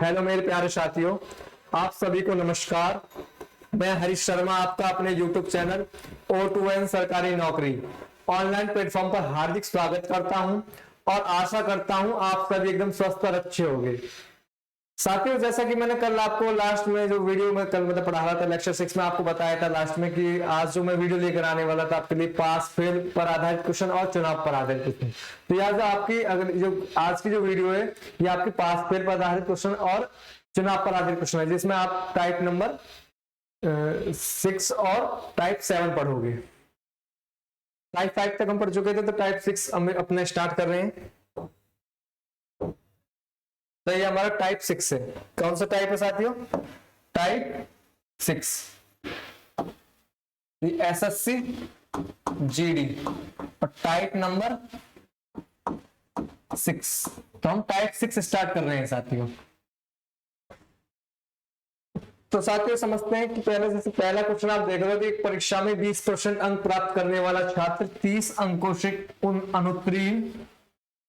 Hello मेरे प्यारे साथियों, आप सभी को नमस्कार। मैं हरीश शर्मा आपका अपने YouTube चैनल O2N सरकारी नौकरी ऑनलाइन प्लेटफॉर्म पर हार्दिक स्वागत करता हूं और आशा करता हूं आप सभी एकदम स्वस्थ और अच्छे होंगे। साथियों, जैसा कि मैंने कल आपको लास्ट में जो वीडियो में कल मतलब पढ़ा रहा था लेक्चर 6 में आपको बताया था लास्ट में कि आज जो मैं वीडियो लेकर आने वाला था आपके लिए पास फेल पर आधारित क्वेश्चन और चुनाव पर आधारित क्वेश्चन। तो यार जो आपकी अगर जो आज की जो वीडियो है ये आपकी पास फेल पर आधारित क्वेश्चन और चुनाव पर आधारित क्वेश्चन है, जिसमें आप टाइप नंबर 6 और टाइप 7 पढ़ोगे। टाइप 5 तक हम पढ़ चुके थे, तो टाइप 6 हम अपने स्टार्ट कर रहे हैं। तो ये हमारा टाइप 6 है। कौन सा टाइप है साथियों? टाइप 6। SSC GD और टाइप नंबर 6। तो हम टाइप 6 स्टार्ट कर रहे हैं साथियों। तो साथियों समझते हैं कि पहला क्वेश्चन आप देख रहे हो कि एक परीक्षा में 20% अंक प्राप्त करने वाला छात्र 30 अंकों से अनुत्तीर्ण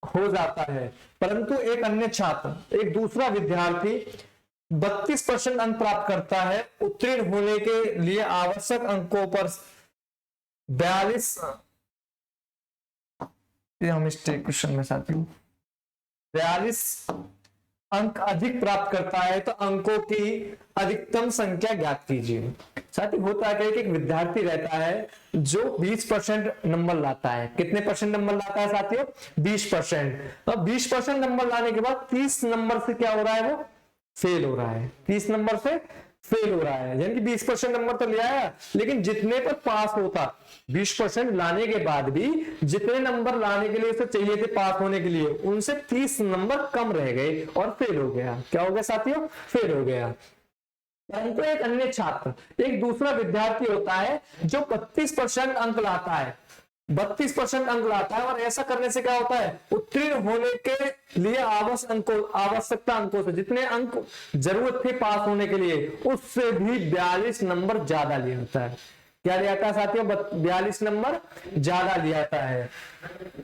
हो जाता है, परंतु एक अन्य छात्र, एक दूसरा विद्यार्थी 32% अंक प्राप्त करता है। उत्तीर्ण होने के लिए आवश्यक अंकों पर 42 मिस्टेक क्वेश्चन में साथियों 42 अंक अधिक प्राप्त करता है, तो अंकों की अधिकतम संख्या ज्ञात कीजिए। साथी होता है कि एक विद्यार्थी रहता है जो 20% नंबर लाता है। कितने परसेंट नंबर लाता है साथियों? 20%। अब 20% नंबर लाने के बाद 30 नंबर से क्या हो रहा है? वो फेल हो रहा है। 30 नंबर से फेल हो रहा है, यानी कि 20% नंबर तो ले आया, लेकिन जितने पर पास होता 20% लाने के बाद भी जितने नंबर लाने के लिए उसे चाहिए थे पास होने के लिए, उनसे 30 नंबर कम रह गए और फेल हो गया। क्या हो गया साथियों? फेल हो गया। परंतु एक अन्य छात्र, एक दूसरा विद्यार्थी होता है जो 32% अंक लाता है। 32% अंक लाता है, और ऐसा करने से क्या होता है? उत्तीर्ण होने के लिए आवश्यकता अंकों से, जितने अंक जरूरत थे पास होने के लिए, उससे भी 42 नंबर ज्यादा लिया जाता है। क्या लिया जाता है साथियों? 42 नंबर ज्यादा लिया जाता है।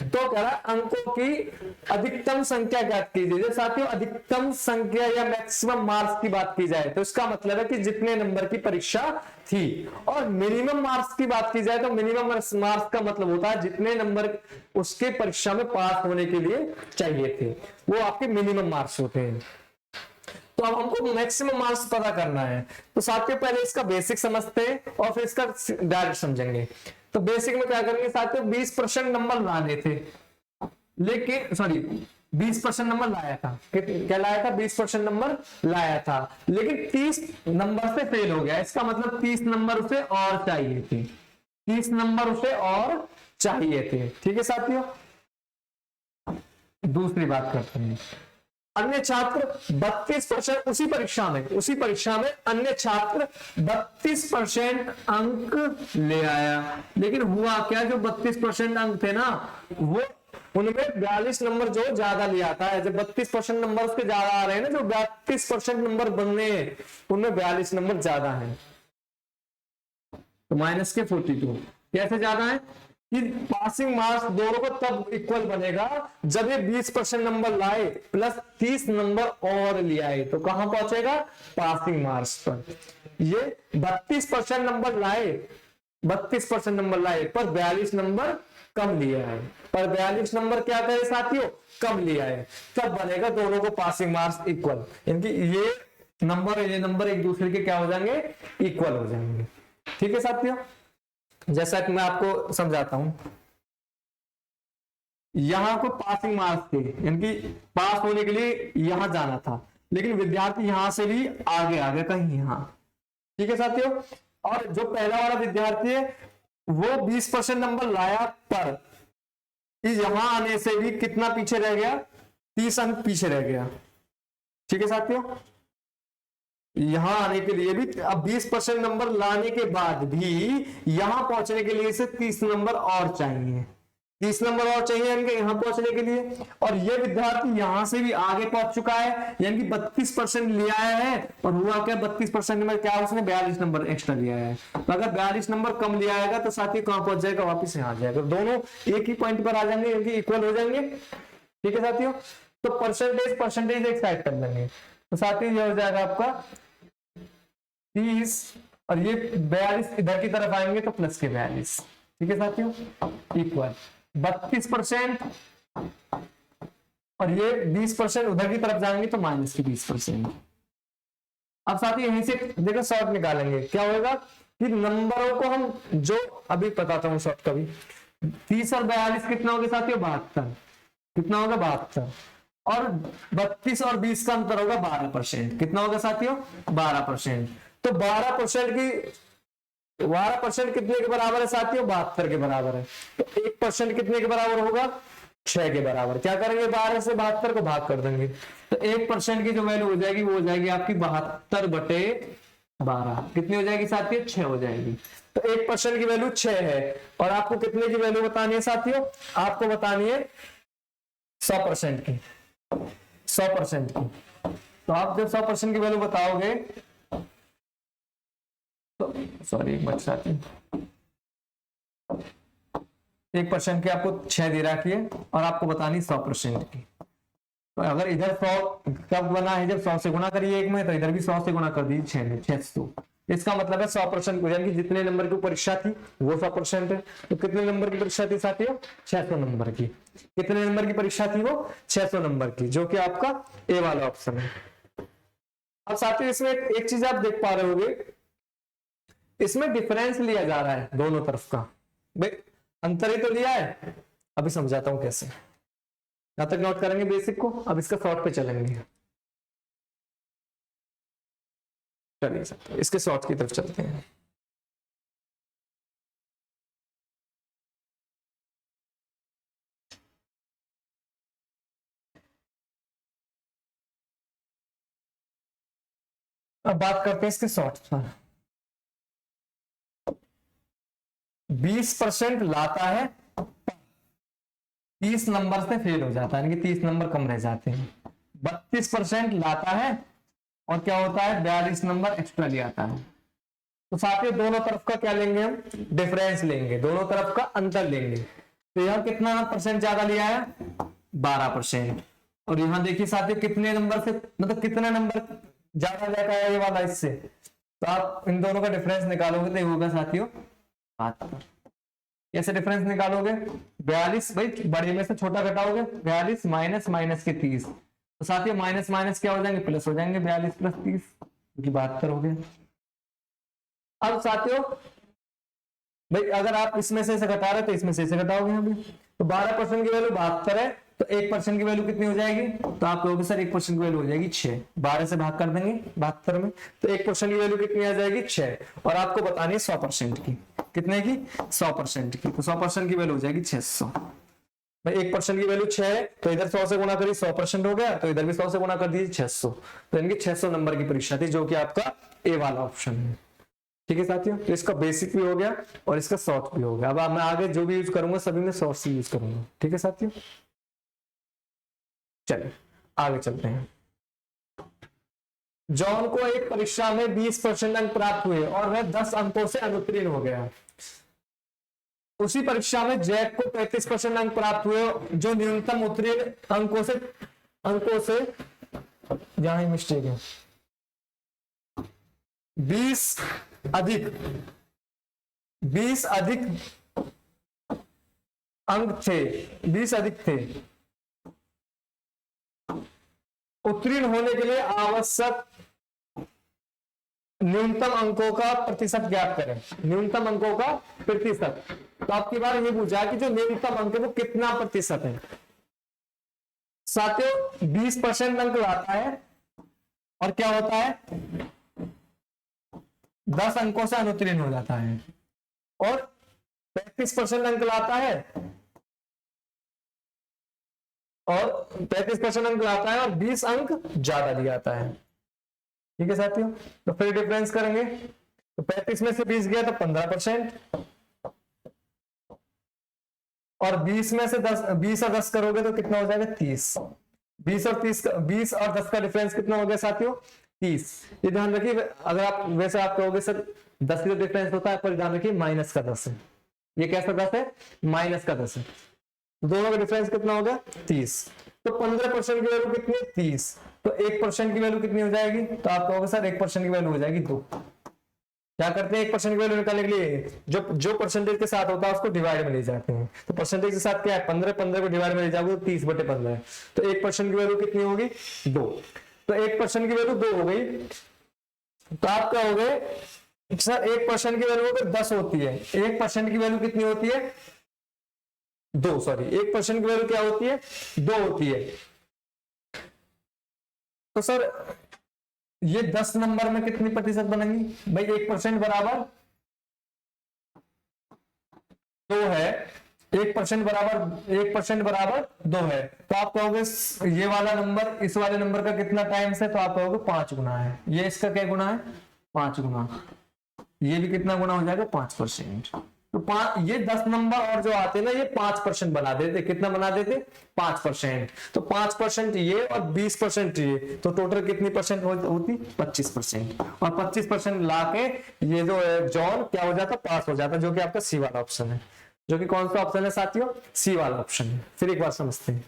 तो कह रहा अंकों की अधिकतम संख्या ज्ञात कीजिए। साथियों अधिकतम संख्या या मैक्सिमम मार्क्स की बात की जाए तो इसका मतलब है कि जितने नंबर की परीक्षा थी, और मिनिमम मार्क्स की बात की जाए तो मिनिमम मार्क्स का मतलब होता है जितने नंबर उसके परीक्षा में पास होने के लिए चाहिए थे, वो आपके मिनिमम मार्क्स होते हैं। तो अब हमको मैक्सिमम मार्क्स पता करना है। तो साथियों पहले इसका बेसिक समझते हैं और फिर इसका डायरेक्ट समझेंगे। तो बेसिक में क्या करेंगे साथियों? 20% नंबर लाने थे, लेकिन 20% नंबर लाया था। क्या लाया था? 20% नंबर लाया था, लेकिन 30 नंबर से फेल हो गया। इसका मतलब 30 नंबर उसे और चाहिए थे। 30 नंबर उसे और चाहिए थे। ठीक है साथियों, दूसरी बात करते हैं। अन्य छात्र 32% उसी परीक्षा में अन्य छात्र 32% अंक ले आया, लेकिन हुआ क्या? जो 32% अंक थे ना, वो उनमें 42 नंबर जो ज्यादा लिया था। जब 32% नंबर उसके ज्यादा आ रहे हैं ना, जो 32% नंबर बनने हैं उनमें 42 नंबर ज्यादा है, तो माइनस के 42। कैसे ज्यादा है कि पासिंग मार्क्स दोनों को तब इक्वल बनेगा जब ये 20% नंबर लाए प्लस 30 नंबर और ले आए, तो कहां पहुंचेगा? पासिंग मार्क्स पर। ये 32% नंबर लाए, 32% नंबर लाए पर 42 नंबर कम लिया है। पर 42 नंबर क्या करे साथियों? कम लिया है। तब बनेगा दोनों को पासिंग मार्क्स इक्वल, यानी ये नंबर और ये नंबर एक दूसरे के क्या हो जाएंगे? इक्वल हो जाएंगे। ठीक है साथियों, जैसा कि मैं आपको समझाता हूं। यहां को पासिंग मार्क्स थे, यानी कि पास होने के लिए यहां जाना था, लेकिन विद्यार्थी यहां से भी आगे आगे कहीं यहां। ठीक है साथियों, और जो पहला वाला विद्यार्थी है वो 20% नंबर लाया, पर यहां आने से भी कितना पीछे रह गया? 30 अंक पीछे रह गया। ठीक है साथियों, यहां आने के लिए भी अब 20% नंबर लाने के बाद भी यहां पहुंचने के लिए इसे 30 नंबर और चाहिए। 30 नंबर और चाहिए यानी यहां पहुंचने के लिए, और ये विद्यार्थी यहां से भी आगे पहुंच चुका है, यानी कि 32% लिया है, और हुआ क्या? 32% में क्या उसने 42 नंबर एक्स्ट्रा लिया है। तो अगर 42 नंबर कम लिया आएगा तो साथी कहां पहुंच जाएगा? वापिस यहां आ जाएगा। दोनों एक ही पॉइंट पर आ जाएंगे, यानी इक्वल हो जाएंगे। ठीक है साथियों, तो परसेंटेज एक साइड कर लेंगे। तो साथियों ये हो जाएगा आपका 30 और ये 42 इधर की तरफ आएंगे तो प्लस के 42। ठीक है साथियों, इक्वल 32% और ये 20% उधर की तरफ जाएंगे तो माइनस के 20%। अब साथियों यहीं से देखो शॉर्ट निकालेंगे, क्या होगा कि नंबरों को हम जो अभी बताता हूं शॉर्ट का भी। 30 और 42 कितना हो गया साथियों, 72। कितना होगा 72, और 32 और 20 का अंतर होगा 12%। कितना होगा साथियों, 12%। तो 12% कितने के बराबर है साथियों, 72 के बराबर है। तो 1% कितने के बराबर होगा, 6 के बराबर। क्या करेंगे, 12 से 72 को भाग कर देंगे, तो 1% की जो वैल्यू हो जाएगी वो हो जाएगी आपकी 72/12। कितनी हो जाएगी साथियों, 6 हो जाएगी। तो 1% की वैल्यू 6 है, और आपको कितने की वैल्यू बतानी है साथियों, आपको बतानी है 100% की। 100% की, तो आप जब 100% की वैल्यू बताओगे तो सॉरी एक बच्चा 1% की आपको 6 दे रखी है और आपको बतानी 100% की। तो अगर इधर 100 कब बना है, जब 100 से गुणा करिए एक में, तो इधर भी 100 से गुणा कर दीजिए 6 में, 600। इसका मतलब है 100%, यानी कि जितने नंबर की परीक्षा थी वो 100% है। तो कितने नंबर की परीक्षा थी साथियों, 600 नंबर की। कितने नंबर की परीक्षा थी वो, 600 नंबर की, जो कि आपका ए वाला ऑप्शन है। अब साथियों इसमें एक चीज आप देख पा रहे होंगे, इसमें डिफरेंस लिया जा रहा है दोनों तरफ का। भाई अंतर ही तो लिया है, अभी समझाता हूं कैसे। यहां तक नोट करेंगे बेसिक को, अब इसका शॉर्ट पे चलेंगे। चलिए सर इसके शॉर्ट की तरफ चलते हैं। अब बात करते हैं इसके शॉर्ट पर। 20% लाता है, 30 नंबर से फेल हो जाता है, यानी कि 30 नंबर कम रह जाते हैं। 32% लाता है और क्या होता है, 42 नंबर एक्स्ट्रा ले आता है। तो साथियों दोनों तरफ का क्या लेंगे हम, डिफरेंस लेंगे, दोनों तरफ का अंतर लेंगे। तो यहां कितना परसेंट ज्यादा लिया है, 12%। और यहां देखिए साथियों कितने नंबर से, मतलब कितने नंबर ज्यादा लेकर आया ये वाला इससे। तो आप इन दोनों का डिफरेंस निकालोगे तो ये होगा साथियों 72। कैसे डिफरेंस निकालोगे, 42 भाई बड़े में से छोटा घटाओगे, 42 माइनस माइनस के 30। तो साथियों माइनस माइनस क्या हो जाएंगे, प्लस हो जाएंगे, 42 प्लस 30 क्योंकि 72 हो गया। अब साथियों भाई अगर आप इसमें से घटा रहे तो इसमें से घटाओगे अभी, तो 12% की वैल्यू 72 है, तो 1% की वैल्यू कितनी हो जाएगी, तो आप कहोगे सर 1% की वैल्यू हो जाएगी 6। 12 से भाग कर देंगे 72 में, तो 1% की वैल्यू कितनी आ जाएगी 6, और आपको बतानी है 100% की। कितने की, 100% की। तो 100% की वैल्यू हो जाएगी 600। भाई 1% की वैल्यू 6 है, तो इधर 100 से गुणा करिए 100% हो गया, तो इधर भी 100 से गुणा कर दीजिए 600। तो इनकी 600 नंबर की परीक्षा थी, जो कि आपका ए वाला ऑप्शन है। ठीक है साथियों, तो इसका बेसिक भी हो गया और इसका शॉर्ट भी हो गया। अब मैं आगे जो भी यूज करूंगा सभी में शॉर्ट से यूज करूंगा। ठीक है साथियों, चलिए आगे चलते हैं। जॉन को एक परीक्षा में 20% अंक प्राप्त हुए और वह 10 अंकों से अनुत्तीर्ण हो गया। उसी परीक्षा में जैक को 35% अंक प्राप्त हुए, जो न्यूनतम उत्तीर्ण अंकों से यहां मिस्टेक है, 20 अधिक अंक थे, 20 अधिक थे। उत्तीर्ण होने के लिए आवश्यक न्यूनतम अंकों का प्रतिशत ज्ञात करें। न्यूनतम अंकों का प्रतिशत, तो आपकी बार ये पूछा कि जो न्यूनतम अंक है वो कितना प्रतिशत है। साथियों 20% अंक लाता है और क्या होता है, 10 अंकों से अनुत्तीर्ण हो जाता है, और 35% अंक लाता है और 20 अंक ज्यादा दिया जाता है। ठीक है साथियों, तो फिर डिफरेंस करेंगे, तो 35 में से 20 गया तो 15%, और 20 में से 20 और 10 करोगे तो कितना हो जाएगा 30। 20 और 10 का डिफरेंस कितना हो गया साथियों, 30। ये ध्यान रखिए, अगर आप वैसे आप कहोगे सर 10 का डिफरेंस होता है, पर ध्यान रखिए माइनस का 10 है। ये कैसा 10 है, माइनस का 10 है। दोनों का डिफरेंस कितना हो गया 30। तो 15% की वैल्यू कितनी है 30, तो 1% की वैल्यू कितनी हो जाएगी, तो आप कहोगे सर 1% की वैल्यू हो जाएगी 2। क्या करते हैं 1% की वैल्यू निकालने के लिए जो जो परसेंटेज के साथ होता है उसको डिवाइड में ले जाते हैं। तो परसेंटेज के साथ क्या है 15, 15 को डिवाइड में ले जाओगे तो 30/15, तो 1% की वैल्यू कितनी होगी 2। तो 1% की वैल्यू 2 हो गई, तो आप कहोगे सर 1% की वैल्यू अगर 10 होती है, 1% की वैल्यू कितनी होती है 2, सॉरी 1% की वैल्यू क्या होती है 2 होती है। तो सर ये 10 नंबर में कितनी प्रतिशत बनेंगी भाई, 1% बराबर 2 है, 1% बराबर 1% बराबर 2 है, तो आप कहोगे ये वाला नंबर इस वाले नंबर का कितना टाइम्स है, तो आप कहोगे 5 गुना है। ये इसका क्या गुना है 5 गुना, ये भी कितना गुना हो जाएगा 5%। तो ये 10 नंबर और जो आते हैं ना ये 5% बना देते, कितना बना देते 5%। तो 5% ये और 20% ये, तो टोटल कितनी परसेंट होती 25%, और 25% लाके ये जो जॉन क्या हो जाता पास हो जाता, जो कि आपका सी वाला ऑप्शन है। जो कि कौन सा ऑप्शन है साथियों, सी वाला ऑप्शन है। फिर एक बार समझते हैं,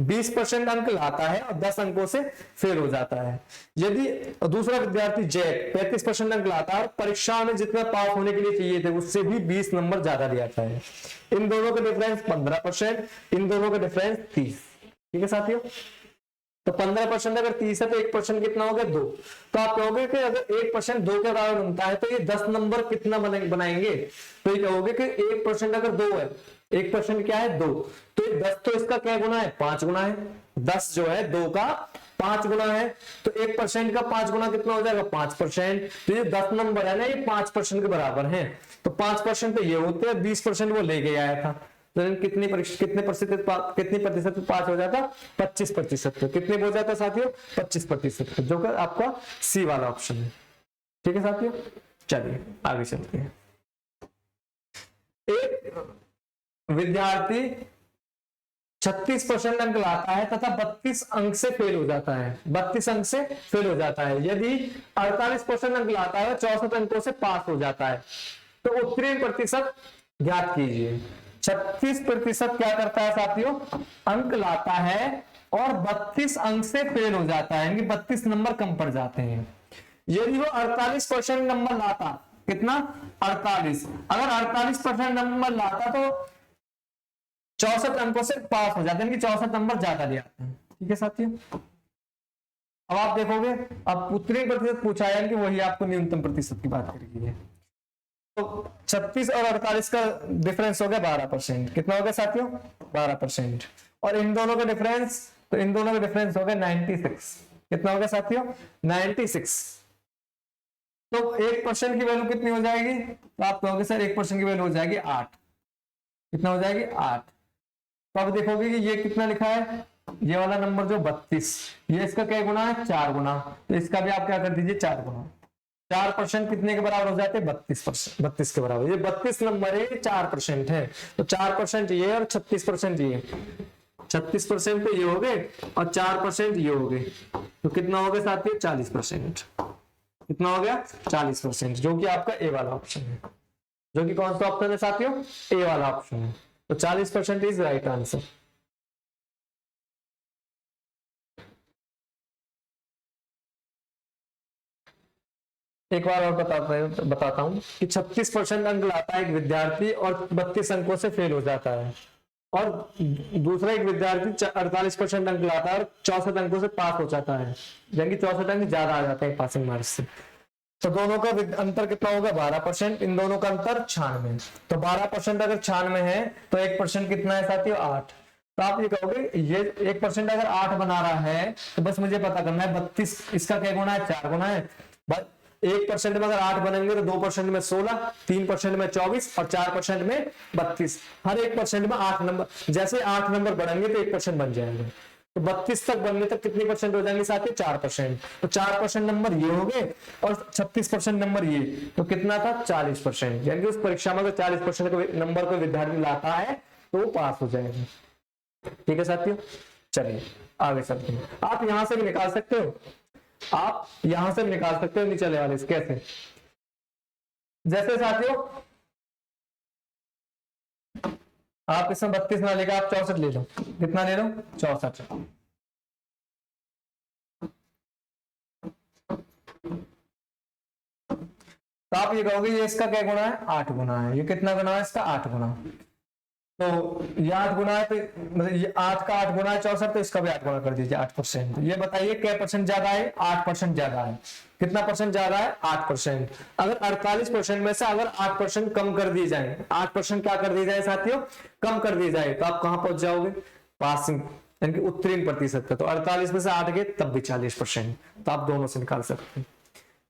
20% अंक लाता है और 10 अंकों से फेल हो जाता है। यदि दूसरा विद्यार्थी जैक 35% अंक लाता है और परीक्षा में जितना पास होने के लिए चाहिए थे उससे भी 20 नंबर ज्यादा ले आता है, इन दोनों का डिफरेंस 15%, इन दोनों का डिफरेंस 30। ठीक है साथियों, तो 15% अगर 30 है तो 1% कितना हो गया 2। तो आप कहोगे कि अगर 1% 2 के बराबर बनता है तो ये 10 नंबर कितना बनाएंगे, तो ये कहोगे कि 1% अगर 2 है, 1% क्या है 2, तो 10 तो इसका क्या गुना है 5 गुना है, 10 जो है 2 का 5 गुना है, तो 1% का 5 गुना कितना हो जाएगा 5%। तो ये 10 नंबर है ना ये 5% के बराबर है, तो 5% तो ये होते हैं, 20% वो लेके आया था, तो कितने प्रतिशत पास हो जाता 25%। तो कितने हो जाता साथियों 25%, जो कि आपका सी वाला ऑप्शन है। ठीक है साथियों, चलिए आगे चलते हैं। एक विद्यार्थी 36% अंक लाता है तथा 32 अंक से फेल हो जाता है, 32 अंक से फेल हो जाता है। यदि 48% अंक लाता है 64 अंकों से पास हो जाता है, तो उत्तीर्ण प्रतिशत ज्ञात कीजिए। 36% क्या करता है साथियों, अंक लाता है और 32 अंक से फेल हो जाता है, यानी 32 नंबर कम पड़ जाते हैं। यदि वो 48% नंबर लाता, कितना 48, अगर 48% नंबर लाता तो 64 अंकों से पास हो जाते हैं, कि 64 नंबर ज्यादा ले आते हैं। ठीक है साथियों, अब आप देखोगे अब उत्तीर्ण प्रतिशत पूछा है कि वही आपको न्यूनतम प्रतिशत की बात करेगी है। तो 36 और 48 का डिफरेंस हो गया 12%, कितना हो गया साथियों 12%, और इन दोनों का डिफरेंस, तो इन दोनों का डिफरेंस हो गया 96, कितना हो गया साथियों 96। तो 1% की वैल्यू कितनी हो जाएगी, तो आप कहोगे सर 1% की वैल्यू हो जाएगी 8, कितना हो जाएगी 8। तो अब देखोगे कि ये कितना लिखा है, ये वाला नंबर जो 32, ये इसका क्या गुना है 4 गुना, तो इसका भी आप क्या कर दीजिए 4 गुना। 4% कितने के बराबर हो जाते हैं 32%, 32 के बराबर। ये 32 नंबर है, 4% है, तो 4% ये और 36% ये, 36% तो ये हो गए और 4% ये हो गए, तो कितना हो गया साथियों 40%, कितना हो गया 40%, जो कि आपका ए वाला ऑप्शन है। जो कि कौन सा ऑप्शन है साथियों, ए वाला ऑप्शन है। तो 40% इज राइट आंसर। एक बार और बताता हूं कि 36% अंक लाता है एक विद्यार्थी और 32 अंकों से फेल हो जाता है, और दूसरा एक विद्यार्थी 48% अंक लाता है और 64 अंकों से पास हो जाता है, यानी 64 अंक ज्यादा आ जाते हैं पासिंग मार्क्स से। तो दोनों का अंतर कितना होगा 12%, इन दोनों का अंतर 96। तो 12% अगर 96 है तो 1% कितना है साथियों 8। तो आप ये कहोगे ये 1% अगर 8 बना रहा है तो बस मुझे पता करना है 32 इसका क्या गुना है 4 गुना है। 1% में अगर 8 बनेंगे तो 2% में 16, 3% में 24 और 4% में 32। हर 1% में 8 नंबर, जैसे 8 नंबर बढ़ेंगे तो 1% बन जाएंगे। तो 32 तक बनने तक कितनी परसेंट हो जाएंगे साथियों 4%। तो 4% नंबर ये हो गए और 36% नंबर ये, तो कितना था 40%। यानी कि उस परीक्षा में अगर 40% नंबर को विद्यार्थी लाता है तो वो पास हो जाएगा। ठीक है साथियों, चलिए आगे चलते हैं। आप यहां से भी निकाल सकते हो, आप यहां से भी निकाल सकते हो नीचे वाले से। कैसे, जैसे साथियों आप इसमें 32 ना लेगा, आप 64 ले लो। कितना ले लो? 64। तो आप ये कहोगे ये इसका क्या गुना है? 8 गुना है। ये कितना गुना है इसका? 8 गुना। तो ये 8 गुना है, तो मतलब ये 8 का 8 गुना है 64, तो इसका भी 8 गुना कर दीजिए 8%। ये बताइए क्या परसेंट ज्यादा है? 8% ज्यादा है। कितना परसेंट ज्यादा है? 8%। अगर 48% में से अगर 8% कम कर दी जाए, 8% क्या कर दी जाए साथियों? कम कर दी जाए, तो आप कहां पहुंच जाओगे? पासिंग यानी कि उत्तीर्ण प्रतिशत। तो 48 में से 8 गए तब भी 40%। तो आप दोनों से निकाल सकते हैं।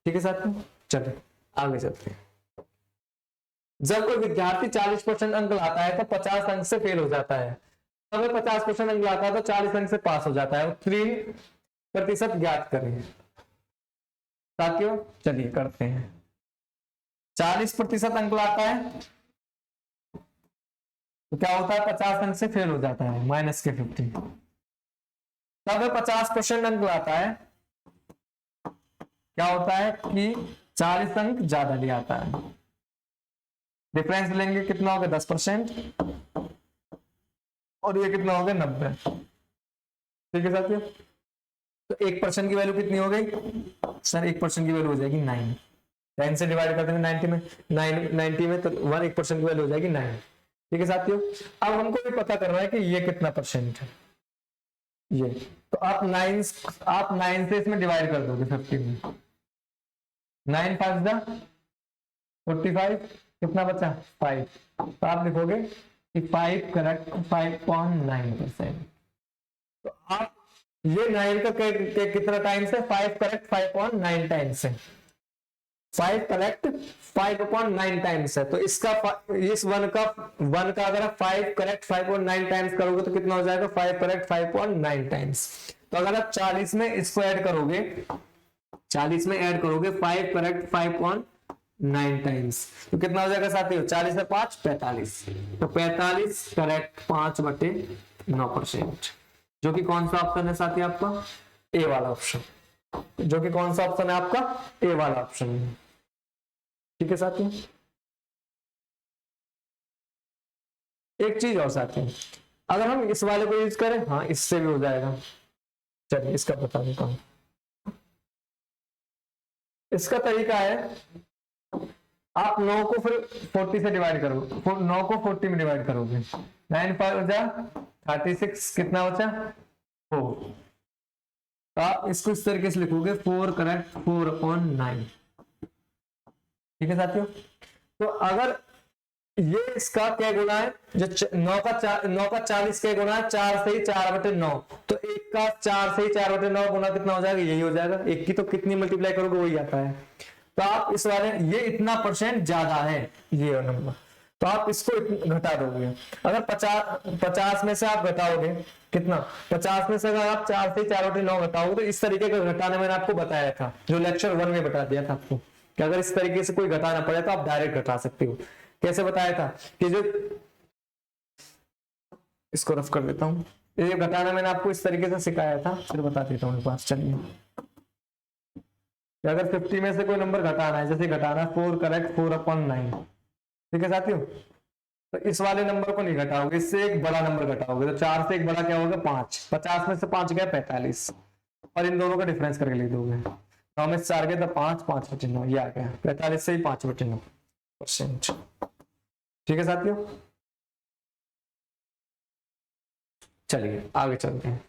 ठीक है साथियों, चलिए आगे चलते हैं। जब कोई विद्यार्थी 40% अंक लाता है तो 50 अंक से फेल हो जाता है। अगर 50% अंक लाता है तो 40 अंक से पास हो जाता है। उत्तीर्ण प्रतिशत ज्ञात करें साथियों। चलिए करते हैं। 40% अंक लाता है तो क्या होता है? 50 अंक से फेल हो जाता है, माइनस के 50। तब 50% अंक लाता है, क्या होता है कि 40 अंक ज्यादा ले आता है। डिफरेंस लेंगे, कितना हो गया? 10%। और ये कितना हो गया? 90। ठीक है साथियों, तो 1% की वैल्यू कितनी हो गई सर? 1% की वैल्यू हो जाएगी 9। 10 से डिवाइड कर देंगे 90 में, 90 में, तो 1% की वैल्यू हो जाएगी 9। ठीक है साथियों, अब हमको भी पता करना है कि ये कितना परसेंट है। ये तो आप 9 से इसमें डिवाइड कर दोगे 50 में। 9 5 जा 45, कितना बचा? 5। तो आप लिखोगे कि 5 करेक्ट 5.9%। तो आप ये 9 का कितना टाइम्स है? 5 करेक्ट 5.9 टाइम्स है। 5 करेक्ट 5.9 टाइम्स है। तो इसका इस 1 का अगर आप 5 करेक्ट 5.9 टाइम्स करोगे तो कितना हो जाएगा? 5 करेक्ट 5.9 टाइम्स। तो अगर आप 40 में इसको ऐड करोगे, 40 में ऐड करोगे 5 करेक्ट 5.9 टाइम्स, तो कितना हो जाएगा साथियों? 40 से 5 45। तो 45 करेक्ट 5/9%, जो कि कौन सा ऑप्शन है साथी? आपका ए वाला ऑप्शन। जो कि कौन सा ऑप्शन है आपका? ए वाला ऑप्शन है। ठीक है साथियों, एक चीज और साथियों, अगर हम इस वाले को यूज करें, हाँ इससे भी हो जाएगा। चलिए इसका बता देता हूं। इसका तरीका है, आप 9 को फिर 40 से डिवाइड करोगे, 9 को 40 में डिवाइड करोगे। 9 5 बचा 36, कितना बचा? 4। तो आप इसको इस तरीके से लिखोगे 4 करेक्ट 4/9। ठीक है साथियों, तो अगर ये इसका क्या गुना है? जो 9 का 40 क्या गुना है? 4 से ही 4/9। तो एक का 4 से ही 4/9 गुना कितना हो जाएगा? यही हो जाएगा। एक की तो कितनी मल्टीप्लाई करोगे वही आता है। तो आप इस वाले ये इतना परसेंट ज्यादा है ये नंबर, तो आप इसको घटा दोगे। अगर 50 में से आप घटाओगे कितना? 50 में से अगर आप 4 से 4/9 घटाओगे तो इस तरीके का घटाना मैंने आपको बताया था, जो लेक्चर 1 में बता दिया था आपको, कि अगर इस तरीके से कोई घटाना पड़े तो आप डायरेक्ट घटा सकते हो। कैसे बताया था कि जो, इसको रफ कर देता हूं, ये घटाना मैंने आपको इस तरीके से सिखाया था, फिर बता देता हूं एक बार। चलिए, अगर 50 में से कोई नंबर घटाना है, जैसे घटाना 4 करेक्ट 4/9। ठीक है साथियों, तो इस वाले नंबर को नहीं घटाओगे, इससे एक बड़ा नंबर घटाओगे। तो 4 से एक बड़ा क्या होगा? 5। 50 में से 5 गया 45, और इन दोनों का डिफरेंस करके लिख दोगे। 9 में से 4 गया तो 5, 5/9 ये आ गया। 45 से ही 5/9%। ठीक है साथियों, चलिए आगे चलते हैं।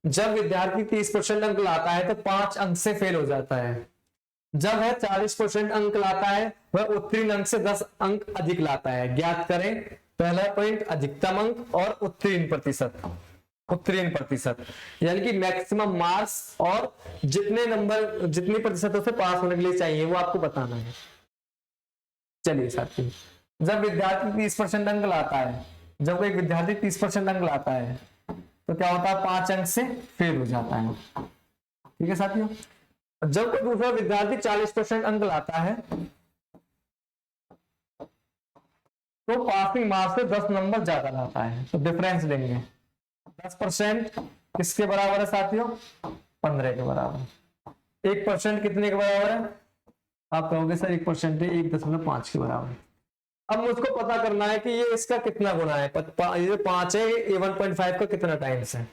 जब विद्यार्थी 30% अंक लाता है तो 5 अंक से फेल हो जाता है। जब वह 40% अंक लाता है वह उत्तीर्ण अंक से 10 अंक अधिक लाता है। ज्ञात करें पहला पॉइंट अधिकतम अंक और उत्तीर्ण प्रतिशत। उत्तीर्ण प्रतिशत यानी कि मैक्सिमम मार्क्स, और जितने नंबर जितनी प्रतिशतों से पास होने के लिए चाहिए वो आपको बताना है। चलिए साथियों, जब विद्यार्थी 30% अंक लाता है, जब कोई विद्यार्थी 30% अंक लाता है तो क्या होता है? 5 अंक से फेल हो जाता है। ठीक है साथियों, जब कोई दूसरा विद्यार्थी 40% अंक लाता है तो पासिंग मार्क्स से 10 नंबर ज्यादा लाता है। तो डिफरेंस लेंगे, 10% किसके बराबर है साथियों? 15 के बराबर। 1% कितने के बराबर है? आप कहोगे सर 1% 1.5 के बराबर। अब मुझको पता करना है कि ये इसका कितना गुना है। ये 5 है, ये 1.5 का कितना टाइम्स है,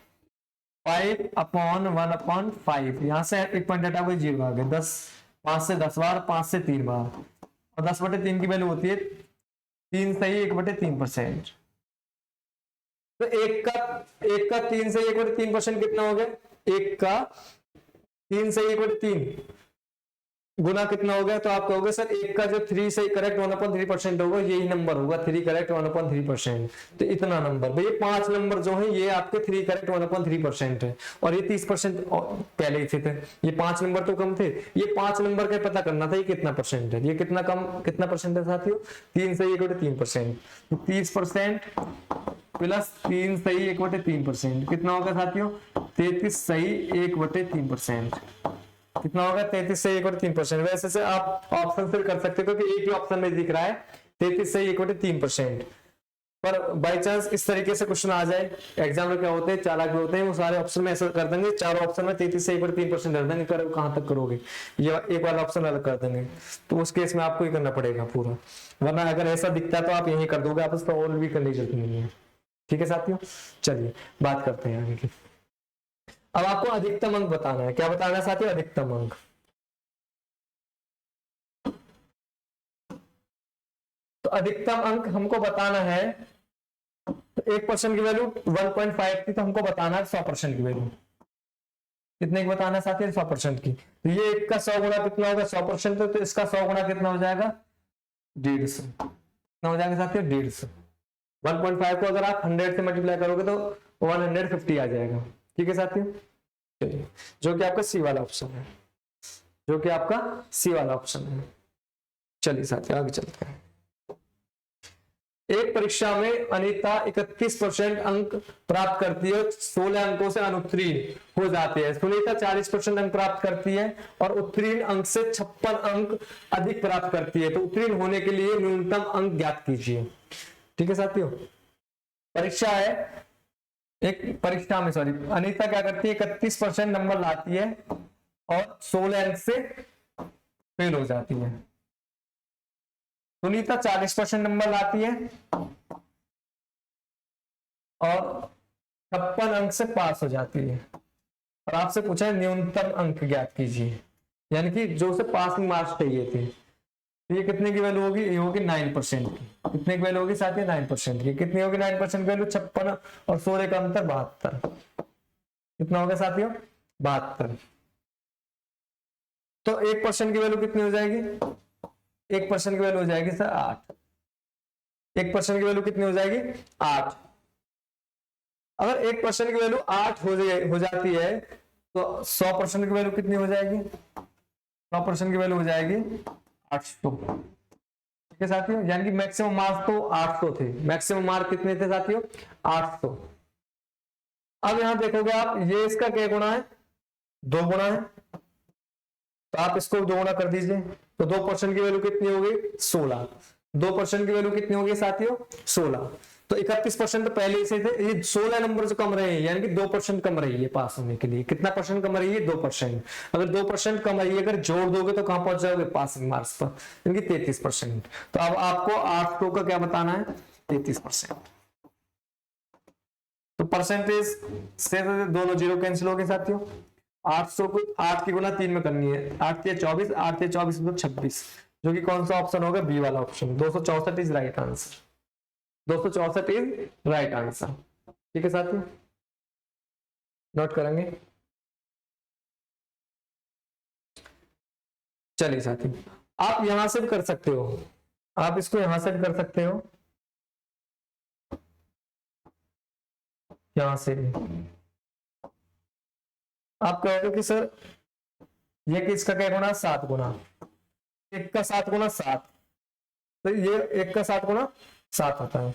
5/1/5। यहां से एक पॉइंट हटा कोई 0 आ गया, 10, 5 से 10 बार, 5 से 3 बार, और 10/3 की वैल्यू होती है 3 सही 1/3%। तो एक का 3 सही 1/3% कितना हो गया, एक का 3 सही 1/3 गुना कितना हो गया। तो आप कहोगे सर एक का जो 3 सही करेक्ट 1/3% होगा, यही नंबर होगा 3 करेक्ट 1/3%। तो इतना नंबर भाई, 5 नंबर जो है ये आपके 3 करेक्ट 1/3% है, और ये 30% पहले ही थे। ये 5 नंबर तो कम थे, ये 5 नंबर का पता करना था ये कितना परसेंट है, ये कितना परसेंट है साथियों, 3 सही 1/3%। तो 30% प्लस 3 सही 1/3% कितना होगा साथियों, 33 सही 1/3%। कितना होगा, 33 से 1/3%। वैसे से आप ऑप्शन फिर कर सकते हो, क्योंकि एक ही ऑप्शन में दिख रहा है 33 से 1/3%। पर बाय चांस इस तरीके से क्वेश्चन आ जाए, एग्जाम में क्या होते हैं, चालाक होते हैं, वो सारे ऑप्शन में ऐसा कर देंगे, चारों ऑप्शन में 33 से 1/3% कर देंगे, करो कहां तक करोगे, ये एक वाला ऑप्शन अलग कर देंगे। तो उस केस में आपको ही करना पड़ेगा पूरा, वरना अगर ऐसा दिखता है तो आप यही कर दोगे, आप उसका और भी करने की जरूरत नहीं है। ठीक है साथियों, चलिए बात करते हैं आगे की। अब आपको अधिकतम अंक बताना है। क्या बताना है साथियों, अधिकतम अंक। तो अधिकतम अंक हमको बताना है, तो 1% की वैल्यू 1.5 थी, तो हमको बताना है 100% की वैल्यू। कितने की बताना है साथियों, 100% की। तो ये एक का 100 गुना कितना होगा, 100%, तो इसका 100 गुना कितना हो जाएगा, 150। कितना हो जाएगा साथियों, 150। 1.5 को अगर आप 100 से मल्टीप्लाई करोगे तो 150 आ जाएगा। ठीक है साथियों, चलिए, जो कि आपका सी वाला ऑप्शन है, जो कि आपका सी वाला ऑप्शन है। चलिए साथियों आगे चलते हैं। एक परीक्षा में अनीता 31% अंक प्राप्त करती है, 16 अंकों से अनुत्तीर्ण हो जाती है। सुनीता 40% अंक प्राप्त करती है और उत्तीर्ण अंक से 56 अंक अधिक प्राप्त करती है। तो उत्तीर्ण होने के लिए न्यूनतम अंक ज्ञात कीजिए। ठीक है साथियों, परीक्षा है, एक परीक्षा में सॉरी अनीता क्या करती है, 31% नंबर लाती है और 16 अंक से फेल हो जाती है। सुनीता 40% नंबर लाती है और 56 अंक से पास हो जाती है, और आपसे पूछा है न्यूनतम अंक ज्ञात कीजिए, यानी कि जो उसे पासिंग मार्क्स चाहिए थे। तो ये कितने की वैल्यू होगी, ये होगी 9% की। कितने की वैल्यू होगी साथियों, 9% की। कितनी होगी 9% की वैल्यू, 56 और 16 का अंतर 72। कितना होगा साथियों, 72। तो 1% की वैल्यू कितनी हो जाएगी, 1% की वैल्यू हो जाएगी सर 8। 1% की वैल्यू कितनी हो जाएगी, 8। अगर 1% की वैल्यू 8 हो जाती है तो 100% की वैल्यू कितनी हो जाएगी, 100% की वैल्यू हो जाएगी 800। ठीक है साथियों, यानी कि मैक्सिमम मार्क्स तो 800 थे। मैक्सिमम मार्क कितने थे साथियों, 800। अब यहां देखोगे आप, ये इसका क्या गुना है, 2 गुना है, तो आप इसको 2 गुना कर दीजिए। तो 2% की वैल्यू कितनी होगी, 16। 2% की वैल्यू कितनी होगी साथियों, 16। तो 31% तो पहले से थे, ये 16 नंबर से कम रहे हैं, यानी कि 2% कम रही है पास होने के लिए। कितना परसेंट कम रही है, 2%। अगर 2% कम रही है, अगर जोड़ दोगे तो कहां पहुंच जाओगे, पासिंग मार्क्स पर, यानी कि 33%। तो अब आपको 800 का क्या बताना है, 33%। तो परसेंटेज से दोनों जीरो कैंसिल हो गए साथियों। 800 को 8 की गुना 3 में करनी है, 8 के 24, 8 के 24 तो 26, जो कि कौन सा ऑप्शन होगा, बी वाला option. 264 is right answer, 264 is right answer. ठीक है साथियों, नोट करेंगे। चलिए साथियों, आप यहां से भी कर सकते हो, आप इसको यहां से भी कर सकते हो, यहां से भी आप कहोगे कि सर ये किसका क्या गुना, 7 गुना, 1 का 7 गुना 7, तो ये 1 का 7 गुना 7 होता है।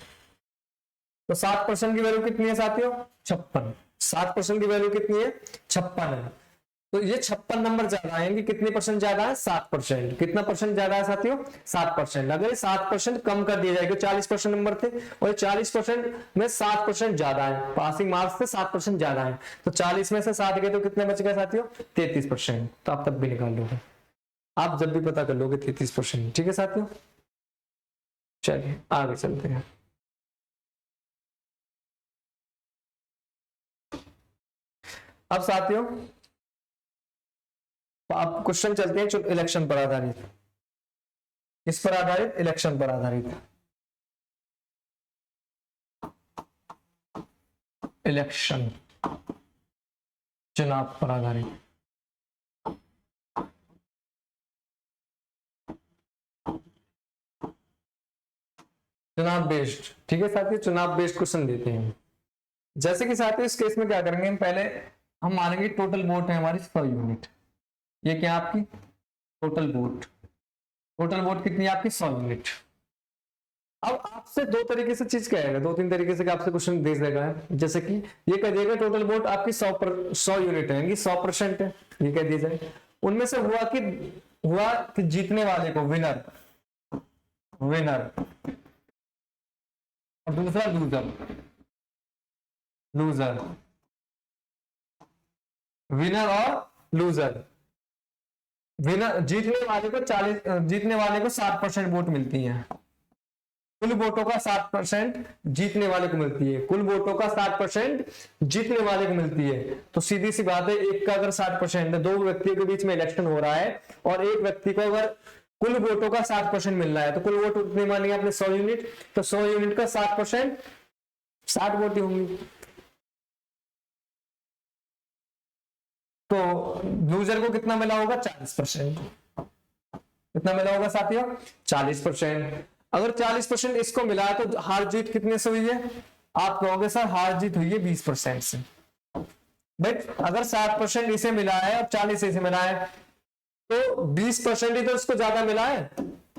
तो 7% की वैल्यू कितनी है साथियों, 56। 7% की वैल्यू कितनी है, 56 है। तो ये 56 नंबर ज्यादा आएंगे, कितने परसेंट ज्यादा है, 7%। कितना परसेंट ज्यादा है साथियों, 7%। अगर ये 7% कम कर दिया जाएगा, 40% नंबर थे और 40% में 7% ज्यादा है, पासिंग मार्क्स से 7% ज्यादा है, तो 40 में से 7 गए तो कितने बच गए साथियों, 33%। तो आप तब भी निकाल लोगे, आप जब भी पता कर लोगे 33%। ठीक है साथियों, चलिए आगे चलते हैं। अब साथियों आप क्वेश्चन चलते हैं इलेक्शन पर आधारित। किस पर आधारित? इलेक्शन पर आधारित। इलेक्शन, चुनाव पर आधारित। चुनाव बेस्ड, ठीक है साथियों, चुनाव बेस्ड क्वेश्चन देते हैं। जैसे कि साथियों इस केस में क्या करेंगे, हम पहले हम मानेंगे टोटल वोट है हमारी 100 यूनिट। ये क्या आपकी टोटल वोट, टोटल वोट कितनी है आपकी 100 यूनिट। अब आपसे दो तरीके से चीज कहेगा, दो तीन तरीके से आपसे क्वेश्चन दे देगा। जैसे कि ये कह देगा टोटल वोट आपकी 100 यूनिट है, 100% है, ये कह दिया जाए। उनमें से हुआ कि जीतने वाले को विनर, विनर, और दूसरा लूजर, लूजर, विनर और लूजर। विनर जीतने वाले को 60% वोट मिलती है। कुल वोटों का 60% जीतने वाले को मिलती है, कुल वोटों का 60% जीतने वाले को मिलती है। तो सीधी सी बात है, एक का अगर 60% है, दो व्यक्तियों के बीच में इलेक्शन हो रहा है और एक व्यक्ति को अगर कुल वोटों का 60% मिल रहा है तो कुल वोट उतने मानेंगे आपने 100 यूनिट, तो 100 यूनिट का 60% 60 वोट ही होंगी। तो लूजर को कितना मिला होगा? 40%। कितना मिला होगा साथियों? 40%। अगर 40% इसको मिला है तो हार जीत कितने से हुई है? आप कहोगे सर हार जीत हुई है 20% से। बट अगर 60% इसे मिला है और 40 इसे मिला है तो 20% ही तो इसको ज्यादा मिला है।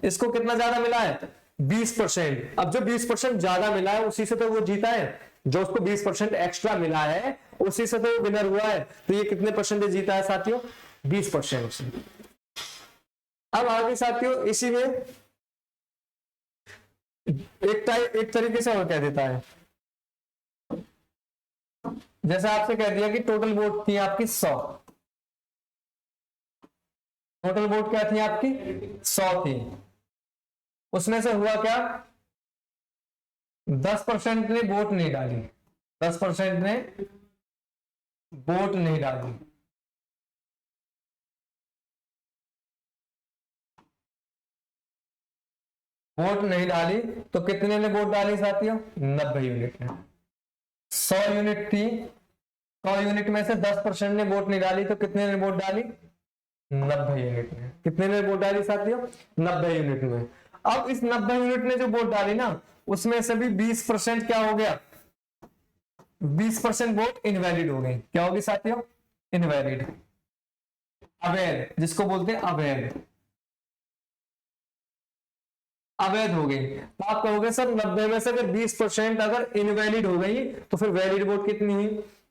इसको कितना ज्यादा मिला है? 20%। अब जो 20% ज्यादा मिला है उसी से तो वो जीता है, जो उसको 20% एक्स्ट्रा मिला है उसी से तो वो विनर हुआ है। तो ये कितने परसेंटेज जीता है साथियों? 20% से। अब आगे साथियों इसी में एक तरीके से और कह देता है, जैसे आपसे कह दिया कि टोटल वोट थी आपकी 100, टोटल वोट क्या थी आपकी? 100 थी। उसमें से हुआ क्या? 10% ने वोट नहीं डाली, 10% ने वोट नहीं डाली। वोट नहीं डाली तो कितने ने वोट डाली साथियों? 90 यूनिट ने। 100 यूनिट थी, 100 यूनिट में से 10% ने वोट नहीं डाली तो कितने ने वोट डाली? 90 यूनिट में। कितने ने वोट डाली साथियों? 90 यूनिट में। अब इस 90 यूनिट ने जो वोट डाली ना उसमें से भी 20% क्या हो गया? 20% वोट इनवैलिड हो गई। क्या होगी साथियों? इनवैलिड, अवैध, जिसको बोलते हैं अवैध, अवैध हो गई। तो आप कहोगे सर 90 में से अगर 20% अगर इनवैलिड हो गई तो फिर वैलिड वोट कितनी हुई?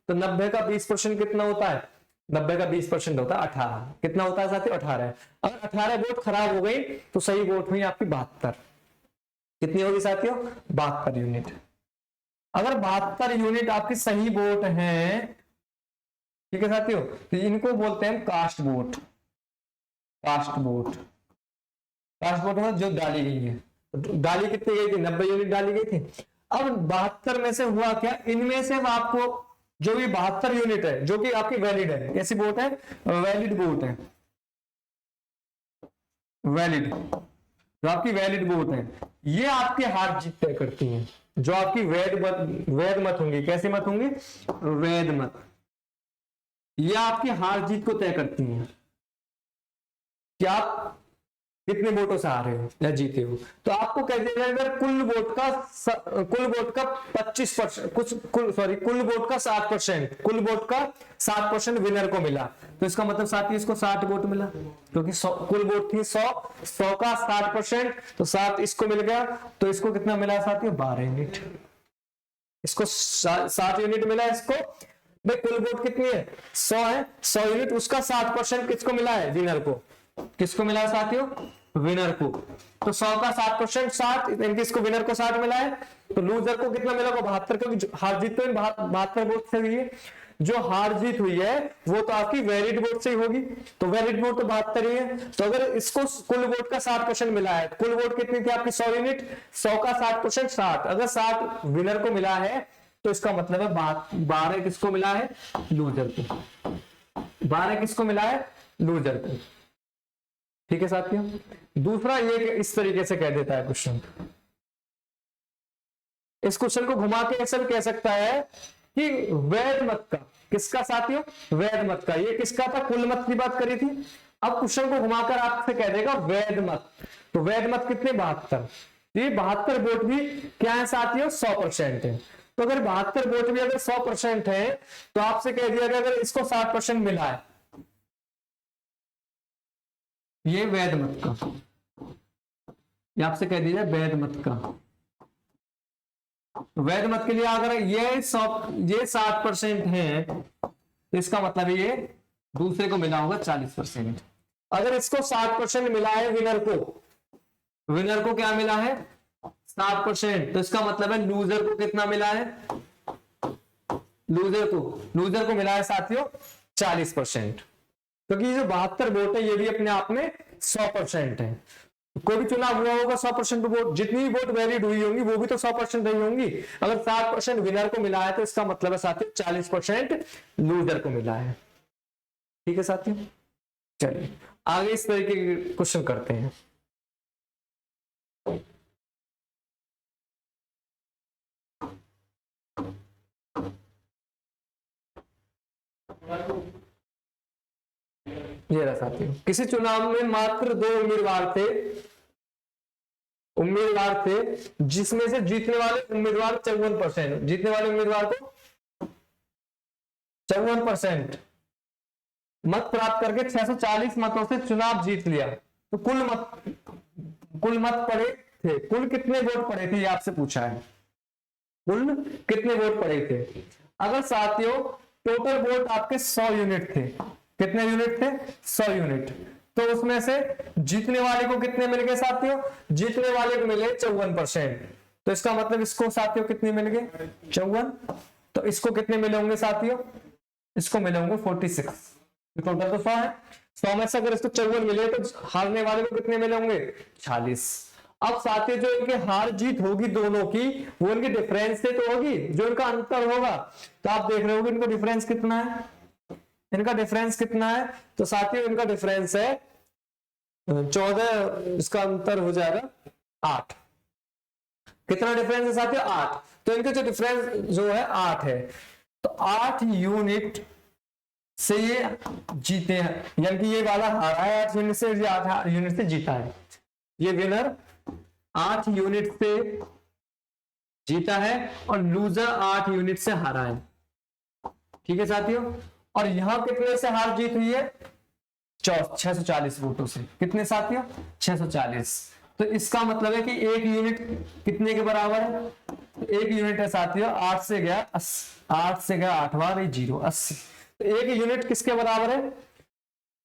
तो 90 का 20% कितना होता है? 90 का 20% होता है 18। कितना होता है साथियों? 18। अगर 18 वोट खराब हो गई तो सही वोट हुई आपकी 72। कितनी होगी साथियों? 72 यूनिट। अगर 72 यूनिट आपकी सही वोट है, ठीक है साथियों, तो इनको बोलते हैं cast vote. Cast vote, cast vote में जो डाली गई है, डाली कितनी गई थी? 90 यूनिट डाली गई थी। अब 72 में से हुआ क्या? इनमें से आपको जो भी 72 यूनिट है जो कि आपकी वैलिड है, कैसी वोट है? वैलिड वोट है, वैलिड, जो आपकी वैलिड वोट है, ये आपके हार जीत तय करती हैं। जो आपकी वैध मत होंगी, कैसी मत होंगी? वैध मत, ये आपकी हार जीत को तय करती हैं कि आप कितने वोटों से हारे हो या जीते हो। तो आपको कह दिया जाए अगर कुल वोट का 25%, कुल वोट का 60%, कुल वोट का 60% विनर को मिला तो इसका मतलब साथी इसको 60 वोट मिला, क्योंकि कुल वोट थी 100 का 60%, तो 7 इसको मिल गया। तो इसको कितना मिला साथियों? 12 यूनिट। इसको 7 यूनिट मिला। इसको भाई कुल वोट कितनी है? 100 है, 100 यूनिट, उसका 60% किसको मिला है? विनर को। किसको मिला है साथियों? विनर को। तो 100 का 60%, 60, यानी कि इसको विनर को 60 मिला है। तो लूजर को कितना मिला? 72, क्योंकि हार जीत तो 72 वोट से हुई है। जो हार जीत हुई है वो तो आपकी वैलिड वोट से ही होगी, तो वैलिड वोट तो 72 ही है। तो अगर इसको कुल वोट का 60% मिला है, कुल वोट कितनी थी आपकी 100 यूनिट, 100 का 60% 60, अगर 60 विनर को मिला है तो इसका मतलब है 12 किसको मिला है, लूजर को, 12 किसको मिला है, लूजर को। ठीक है साथियों। दूसरा ये इस तरीके से कह देता है क्वेश्चन, इस क्वेश्चन को घुमा के ऐसा कह सकता है कि वैध मत का, किसका साथियों, वैध मत का, ये किसका था, कुल मत की बात करी थी। अब क्वेश्चन को घुमाकर आपसे कह देगा वैध मत, तो वैध मत कितने, 72, ये 72 वोट भी क्या है साथियों, 100% है। तो अगर 72 वोट भी अगर 100% है तो आपसे कह दिया गया अगर इसको 60% मिला है, ये वैध मत का, ये आपसे कह दीजिए वैध मत का। वैध मत के लिए अगर ये 60% है तो इसका मतलब ये दूसरे को मिला होगा 40%। अगर इसको 60% मिला है विनर को क्या मिला है, 60%, तो इसका मतलब है लूजर को कितना मिला है, लूजर को मिला है साथियों 40%। क्योंकि ये जो 72 वोट है ये भी अपने आप में 100% है। कोई भी चुनाव हुआ होगा 100% वोट, जितनी वोट वैलिड हुई होंगी वो भी तो 100% रही होंगी। अगर 60% विनर को मिला है तो इसका मतलब है साथियों 40% लूजर को मिला है। ठीक है साथियों, चलिए आगे इस तरीके के क्वेश्चन करते हैं। ये रहा साथियों, किसी चुनाव में मात्र 2 उम्मीदवार थे जिसमें से जीतने वाले उम्मीदवार 54%, जीतने वाले उम्मीदवार को 54% मत प्राप्त करके 640 मतों से चुनाव जीत लिया। तो कुल मत पड़े थे, कुल कितने वोट पड़े थे ये आपसे पूछा है, कुल कितने वोट पड़े थे। अगर साथियों टोटल वोट आपके 100 यूनिट थे, कितने यूनिट थे, 100 यूनिट, तो उसमें से जीतने वाले को कितने मिल गए साथियों, जीतने वाले को मिले 54%। तो इसका मतलब इसको साथियों कितने मिल गए, 54। तो इसको कितने मिले होंगे साथियों, इसको मिले होंगे 46। टोटल तो 100 है, 100 में से अगर इसको 54 मिले तो हारने वाले को कितने मिले होंगे, 46। अब साथियों जो इनके हार जीत होगी दोनों की वो इनके डिफरेंस से तो होगी, जो इनका अंतर होगा, तो आप देख रहे होगे इनका डिफरेंस कितना है, इनका डिफरेंस कितना है, तो साथियों इनका डिफरेंस है 14, इसका अंतर हो जाएगा 8। कितना डिफरेंस है साथियों, 8। तो इनका जो डिफरेंस जो है 8 है, तो 8 यूनिट से ये जीते हैं, यानी कि ये वाला हारा है 8 यूनिट से, ये 8 यूनिट से जीता है, ये विनर 8 यूनिट से जीता है और लूजर 8 यूनिट से हारा है। ठीक है साथियों, और यहां कितने से हार जीत हुई है, 640 वोटों से। कितने साथियों, 640। तो इसका मतलब है कि 1 यूनिट कितने के बराबर है, 1 यूनिट है साथियों 8 से गया 8 बार 0, 80। तो 1 यूनिट किसके बराबर है,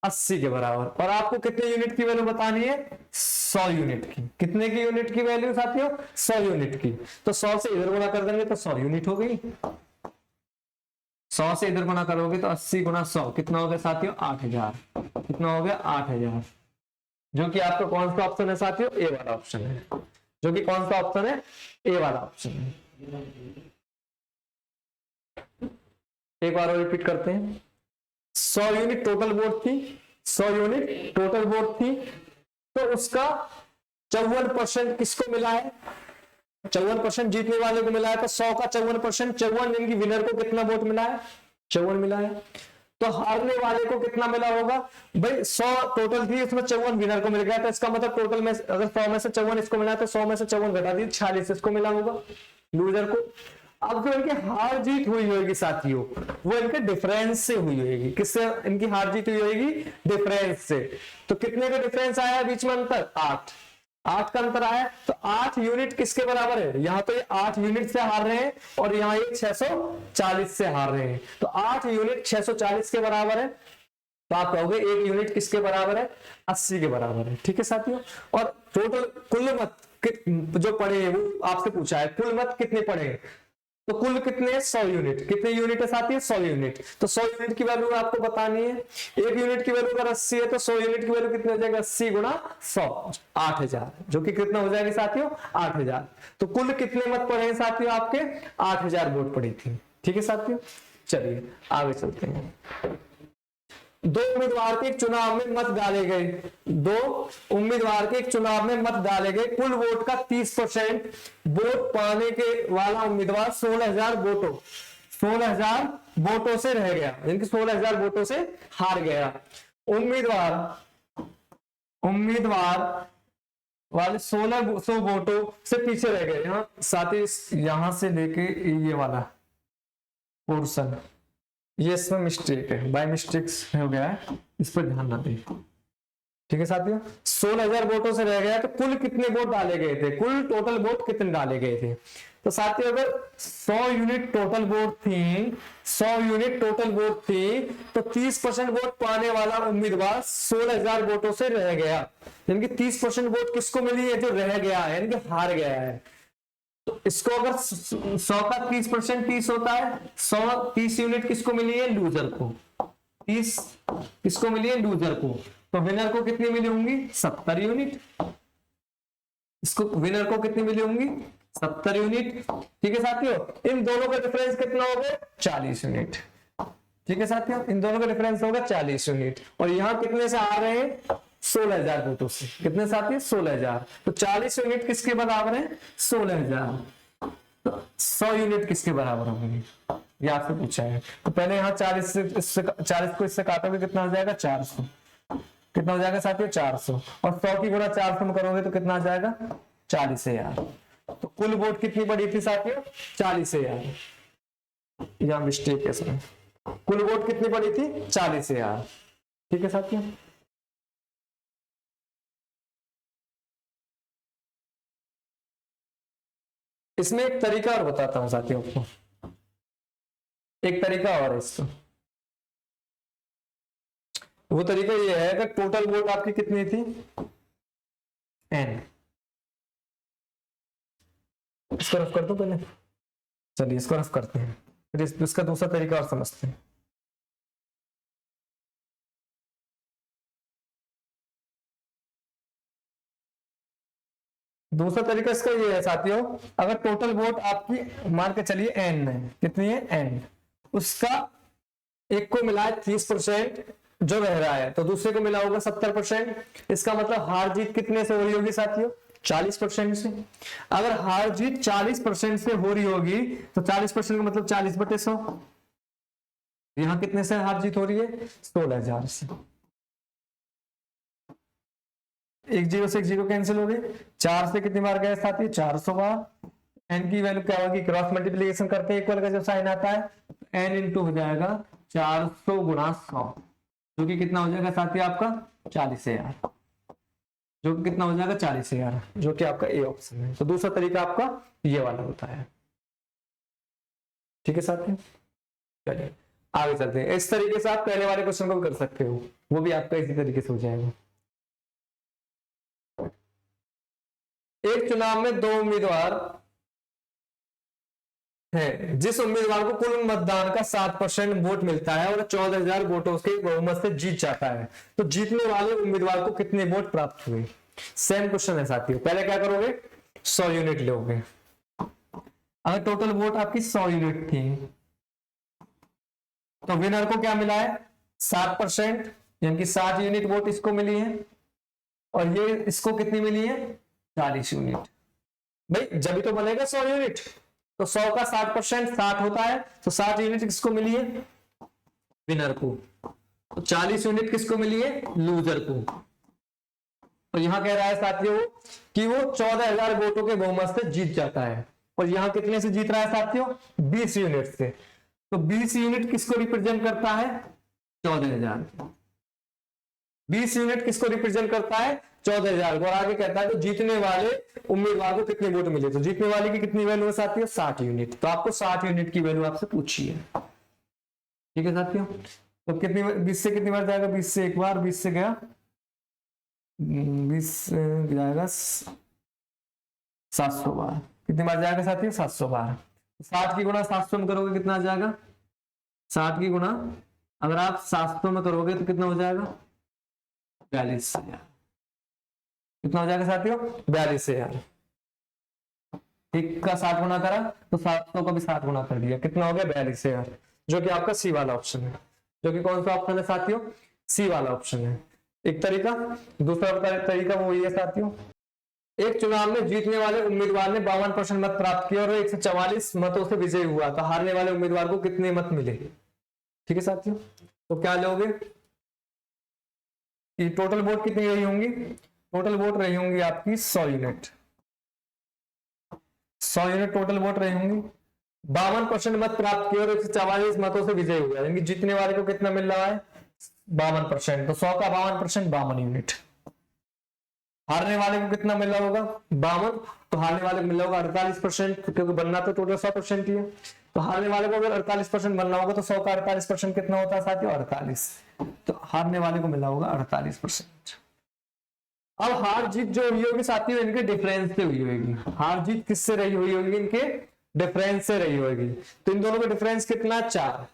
80 के बराबर। और आपको कितने यूनिट की वैल्यू बतानी है, 100 यूनिट की। कितने की यूनिट की वैल्यू साथियों, 100 यूनिट की। तो 100 से इधर गुणा कर देंगे तो 100 यूनिट हो गई, 100 से इधर गुणा करोगे तो 80 गुणा 100 कितना हो गया साथियों, 8000। कितना हो गया, 8000, जो कि आपका कौन सा ऑप्शन है साथियों, ए वाला ऑप्शन है, जो कि कौन सा ऑप्शन है, ए वाला ऑप्शन है। एक बार और रिपीट करते हैं, 100 यूनिट टोटल वोट थी, 100 यूनिट टोटल वोट थी, तो उसका 54% किसको मिला है, 54% जीतने वाले को मिला है। तो 100 का 54%, 54 इनकी विनर को कितना वोट मिला है, 54 मिला है। तो हारने वाले को कितना मिला होगा भाई, 100 टोटल थी उसमें 54 विनर को मिल गया, तो इसका मतलब टोटल में अगर 100 में से 54 इसको मिला है तो 100 में से 54 घटा दी 46 इसको मिला होगा लूजर को। अब जो इनकी हार जीत हुई होगी साथियों वो इनके डिफरेंस से हुई होगी, किससे इनकी हार जीत हुई होगी, डिफरेंस से। तो कितने का डिफरेंस आया बीच में अंतर, 8 का अंतर आया। तो 8 यूनिट किसके बराबर है, यहां तो ये 8 यूनिट से हार रहे हैं और यहां ये 640 से हार रहे हैं। तो 8 यूनिट 640 के बराबर है, तो आप कहोगे 1 यूनिट किसके बराबर है, 80 के बराबर है। ठीक है साथियों, और टोटल कुल मत जो पड़े वो आपसे पूछा है, कुल मत कितने पड़े, तो कुल कितने 100 यूनिट, कितने यूनिट है साथी 100 यूनिट। तो 100 यूनिट की वैल्यू आपको बतानी है। एक यूनिट की वैल्यू अगर 80 है तो 100 यूनिट की वैल्यू कितनी हो जाएगी 80 गुणा 100 8000, जो कि कितना हो जाएगा साथियों 8000। तो कुल कितने मत पड़े हैं साथियों आपके 8000 वोट पड़ी थी। ठीक है साथियों, चलिए आगे चलते हैं। दो उम्मीदवार के एक चुनाव में मत डाले गए, दो उम्मीदवार के एक चुनाव में मत डाले गए, कुल वोट का 30% वोट पाने के वाला उम्मीदवार 16,000 वोटों 16,000 वोटों से रह गया, यानी कि 16,000 वोटों से हार गया। उम्मीदवार वाले 1600 वोटों से पीछे रह गए। यहाँ साथ ही यहां से लेके ये वाला पोर्शन, ये इसमें मिस्टेक है, बाय मिस्टेक हो गया है, इस पर ध्यान ना दें। ठीक है साथियों, 16,000 वोटों से रह गया तो कुल कितने वोट डाले गए थे, कुल टोटल वोट कितने डाले गए थे। तो साथियों अगर 100 यूनिट टोटल वोट थी, 100 यूनिट टोटल वोट थी, तो 30% वोट पाने वाला उम्मीदवार 16,000 वोटों से रह गया, यानी कि 30% वोट किसको मिली है, जो रह गया है, यानी कि हार गया है। तो इसको अगर 100 का 30% 30 होता है, 130 यूनिट किसको मिली है, लूजर को, 30 किसको मिली है, लूजर को। तो विनर को कितनी मिली होंगी 70 यूनिट, इसको विनर को कितनी मिली होंगी 70 यूनिट। ठीक है साथियों, इन दोनों का डिफरेंस कितना होगा 40 यूनिट। ठीक है साथियों, इन दोनों का डिफरेंस होगा 40 यूनिट, और यहां कितने से आ रहे हैं 16,000 वोटों से, कितने साथी 16,000। तो 40 यूनिट किसके बराबर है 16,000। तो 100 यूनिट किसके बराबर होंगे, ये आपसे पूछा है। तो पहले यहाँ 40 से 40 को इससे काटोगे कितना हो जाएगा 400, कितना हो जाएगा साथियों 400, और 100 की गुणा 400 में करोगे तो कितना आ जाएगा 40,000। तो कुल वोट कितनी पड़ी थी साथियों 40,000, यहाँ मिस्टेक है इसमें, कुल वोट कितनी पड़ी थी 40,000। ठीक है साथियों, इसमें एक तरीका और बताता हूं साथियों आपको, एक तरीका और है इसका। वो तरीका ये है कि टोटल वोट आपकी कितनी थी n, इसको रफ कर दो पहले, चलिए इसको रफ करते हैं, फिर इसका दूसरा तरीका और समझते हैं। दूसरा तरीका इसका ये है साथियों, अगर टोटल वोट आपकी मान के चलिए n है, कितनी है n, उसका एक को मिला है 30% जो रह रहा है, तो दूसरे को मिला होगा 70%। इसका मतलब हार जीत कितने से हो रही होगी साथियों 40% से। अगर हार जीत 40% से हो रही होगी तो 40% का मतलब 40/100, यहां कितने से हार जीत हो रही है 16,000 से। एक जीरो से एक जीरो कैंसिल हो गए, 4 से कितनी बार गए साथी 400 बार। एन की वैल्यू क्या होगी, क्रॉस मल्टीप्लीकेशन करते हैं इक्वल का जब साइन आता है, एन इंटू हो जाएगा 400 गुणा 100, जो कि कितना हो जाएगा साथी आपका 40,000, जो कि कितना हो जाएगा 40,000, जो कि आपका ए ऑप्शन है। तो दूसरा तरीका आपका ये वाला होता है। ठीक है साथी, चलिए आगे चलते हैं। इस तरीके से आप पहले वाले क्वेश्चन को भी कर सकते हो, वो भी आपका इसी तरीके से हो जाएगा। एक चुनाव में 2 उम्मीदवार है, जिस उम्मीदवार को कुल मतदान का 7% वोट मिलता है और 14,000 वोटों के बहुमत से जीत जाता है, तो जीतने वाले उम्मीदवार को कितने वोट प्राप्त हुए। सेम क्वेश्चन है साथियों, पहले क्या करोगे 100 यूनिट लोगे, अगर टोटल वोट आपकी 100 यूनिट थी तो विनर को क्या मिला है 7%, यानी कि 60 यूनिट वोट इसको मिली है, और ये इसको कितनी मिली है 40 यूनिट। भाई जब भी तो बनेगा 100 यूनिट, तो 100 का 60% 60 होता है, तो 60 यूनिट किसको मिली है विनर को, तो 40 यूनिट किसको मिली है लूजर को। तो यहां कह रहा है साथियों कि वो 14,000 वोटों के बहुमत से जीत जाता है, और यहां कितने से जीत रहा है साथियों 20 यूनिट से। तो 20 यूनिट किसको रिप्रेजेंट करता है 14,000, 20 यूनिट किसको रिप्रेजेंट करता है 14,000 को, और आगे कहता है तो जीतने वाले उम्मीदवार को कितने वोट मिले, तो जीतने वाले की कितनी वैल्यू है साथियों 60 यूनिट। तो आपको 60 यूनिट की वैल्यू आपसे पूछी है। ठीक है साथियों, तो कितनी 20 से कितनी बार जाएगा, 20 से एक बार, 20 से गया 20 जाएगा 700 बार, कितनी बार जाएगा साथियों 700 बार। 60 की गुणा 700 में करोगे कितना आ जाएगा? 60 की गुणा अगर आप 700 में करोगे तो कितना हो जाएगा? 42,000। कितना हो जाएगा साथियों? 42,000। एक का 60 गुना करा तो 700 का भी 60 गुना कर दिया, कितना हो गया? 42,000, जो कि आपका सी वाला ऑप्शन है। जो कि कौन सा ऑप्शन है साथियों? सी वाला ऑप्शन है। एक तरीका। दूसरा तरीका वो ये है साथियों, एक चुनाव में जीतने वाले उम्मीदवार ने 52% मत प्राप्त किए और 144 मतों से विजयी हुआ, तो हारने वाले उम्मीदवार को कितने मत मिले? ठीक है साथियों, तो क्या लोगे कि टोटल वोट कितनी रही होंगी? टोटल वोट रही होंगी आपकी 100 यूनिट। 100 यूनिट टोटल वोट रही होंगी। 52% मत प्राप्त किए और 144 मतों से विजयी हुआ, यानी जीतने वाले को कितना मिल रहा है? 52%। तो 100 का 52% 52 यूनिट। हारने वाले को कितना मिल रहा होगा? 52। तो हारने वाले को मिल रहा होगा 48%, क्योंकि बनना तो टोटल 100% ही है। तो हारने वाले को अगर 48% बनना होगा तो 100 का 48% कितना होता है साथियों? 48। तो हारने वाले को मिला होगा 48%। अब हार जीत जो हुई होगी साथियों, इनके डिफरेंस से हुई होगी। हार जीत किससे रही हुई होगी? इनके डिफरेंस से रही होगी। तो इन दोनों का डिफरेंस कितना? 4।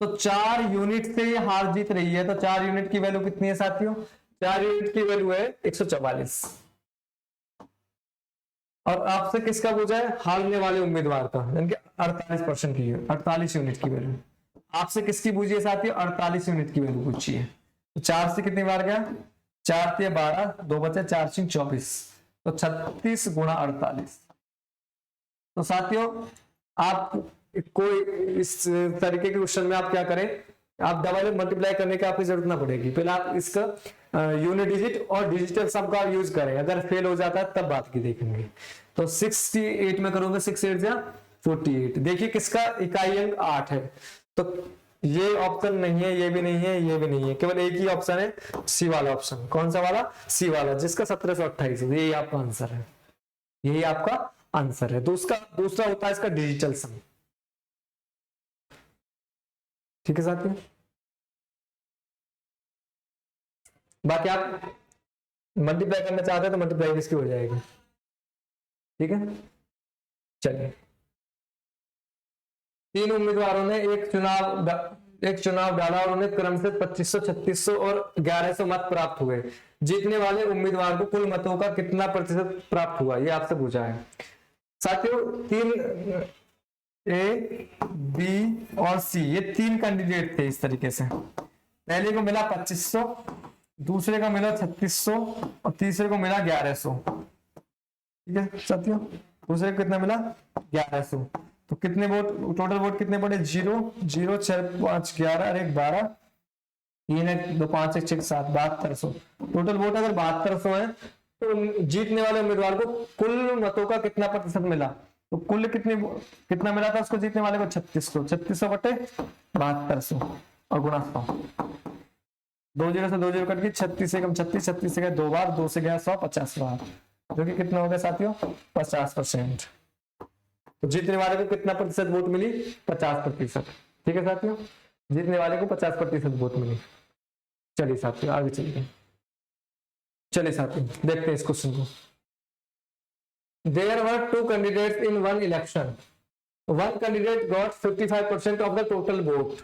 तो 4 यूनिट से ये हार जीत रही है, तो 4 यूनिट की वैल्यू कितनी है साथियों? 4 यूनिट की वैल्यू है 144। और आपसे किसका पूछा है? हारने वाले उम्मीदवार का, यानी कि 48% की है, 48 यूनिट की वैल्यू। आपसे किसकी पूछी है साथियों? 48 यूनिट की वैल्यू पूछी है। तो 4 से कितनी बार गया? 4 से 12, 2 बचे, 4 से 24, तो 36 गुणा 48। तो साथियों आप कोई इस तरीके के क्वेश्चन में आप क्या करें, आप डबल मल्टीप्लाई करने की आपकी जरूरत ना पड़ेगी। पहले आप इसका यूनिट डिजिट और डिजिटल सम का यूज करें, अगर फेल हो जाता है तब बात की देखेंगे। तो 68 में करूंगा, 6 8 या 48। देखिए किसका इकाई अंक 8 है, तो ये ऑप्शन नहीं है, ये भी नहीं है, ये भी नहीं है, केवल एक ही ऑप्शन है, सी वाला ऑप्शन। कौन सा वाला? सी वाला, जिसका 1728 है। यही आपका आंसर है, यही आपका आंसर है। दूसरा होता है इसका डिजिटल सम। ठीक है साथियों, बाकी आप मल्टीप्लाई करना चाहते हैं तो मल्टीप्लाई किसकी हो जाएगी? ठीक है, चलिए। 3 उम्मीदवारों ने एक चुनाव डाला और उन्हें क्रम से 2500, 3600 और 1100 मत प्राप्त हुए। जीतने वाले उम्मीदवार को कुल मतों का कितना प्रतिशत प्राप्त हुआ? ये आपसे पूछा है साथियों। 3 ए, बी और सी, ये 3 कैंडिडेट थे इस तरीके से। पहले को मिला 2500, दूसरे का मिला 3600 और तीसरे को मिला 1100। ठीक है साथियों, दूसरे को कितना मिला? 1100। तो कितने वोट, टोटल वोट कितने पड़े? 0 0 6 5 11 और 1 12, 3 1 2 5 1 6 7, 7200। टोटल वोट अगर 7200 है तो जीतने वाले उम्मीदवार को कुल मतों का कितना प्रतिशत मिला? तो कुल कितना मिला था उसको जीतने वाले को? 3600। 3600 बटे 7200 और गुणा 100। 2 0 से 2 0 कट गई, 36 से कम 36, 36 से गए 2 बार, 2 से गया 100, 50 बार, जो कि कितना हो गया साथियों? 50%। तो जीतने वाले को कितना प्रतिशत वोट मिली? 50%। ठीक है साथियों, जीतने वाले को 50% वोट मिली। चलिए साथियों आगे चलिए। चलिए साथियों देखते हैं इस क्वेश्चन को। There were 2 candidates in one election. One candidate got 55% of the total vote.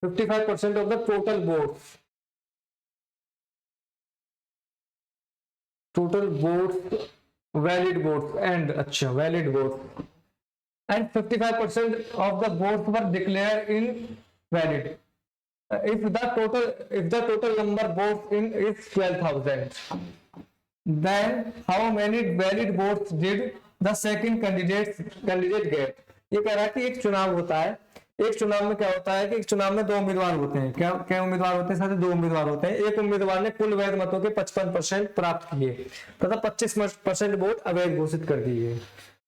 55% of the total votes. Total votes, valid votes, and valid votes. And 55% of the votes were declared invalid. If the total number votes in is 12,000. Then how many valid votes did the second candidate get? ये कह रहा है कि एक चुनाव होता है, एक चुनाव में क्या होता है कि एक चुनाव में 2 उम्मीदवार होते हैं। क्या उम्मीदवार होते हैं साथ? 2 उम्मीदवार होते हैं। एक उम्मीदवार ने कुल वैध मतों के 55% प्राप्त किए तथा 25% वोट अवैध घोषित कर दिए गए।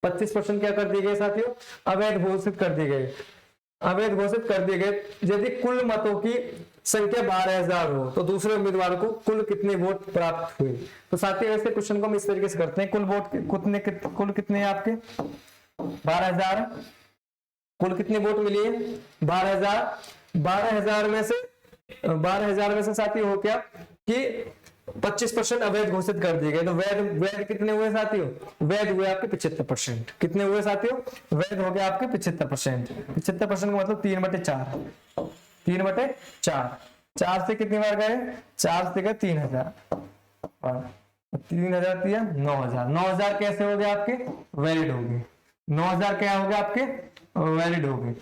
25% क्या कर दिए गए साथियों? अवैध घोषित कर दिए गए। अवैध घोषित कर दिए गए। यदि कुल मतों की संख्या 12,000 हो तो दूसरे उम्मीदवार को कुल कितने वोट प्राप्त हुए? तो साथियों ऐसे क्वेश्चन को हम इस तरीके से करते हैं, कुल कितने हैं आपके? 12,000। कुल कितने वोट मिली है? 12,000। 12,000 में से साथियों हो क्या कि 25% अवैध घोषित कर दिए गए। तो वैध वैध कितने हुए साथियों? वैध हुए आपके 75%। कितने हुए साथियों? वैध हो गए आपके 75%। 75% का मतलब 3/4, 3/4। 4 से कितनी बार गए? 4 से गए 3000, और 3000 दिया 9000। 9000 कैसे हो गए आपके? वैलिड हो गए। 9000 क्या हो गए आपके? वैलिड हो गए।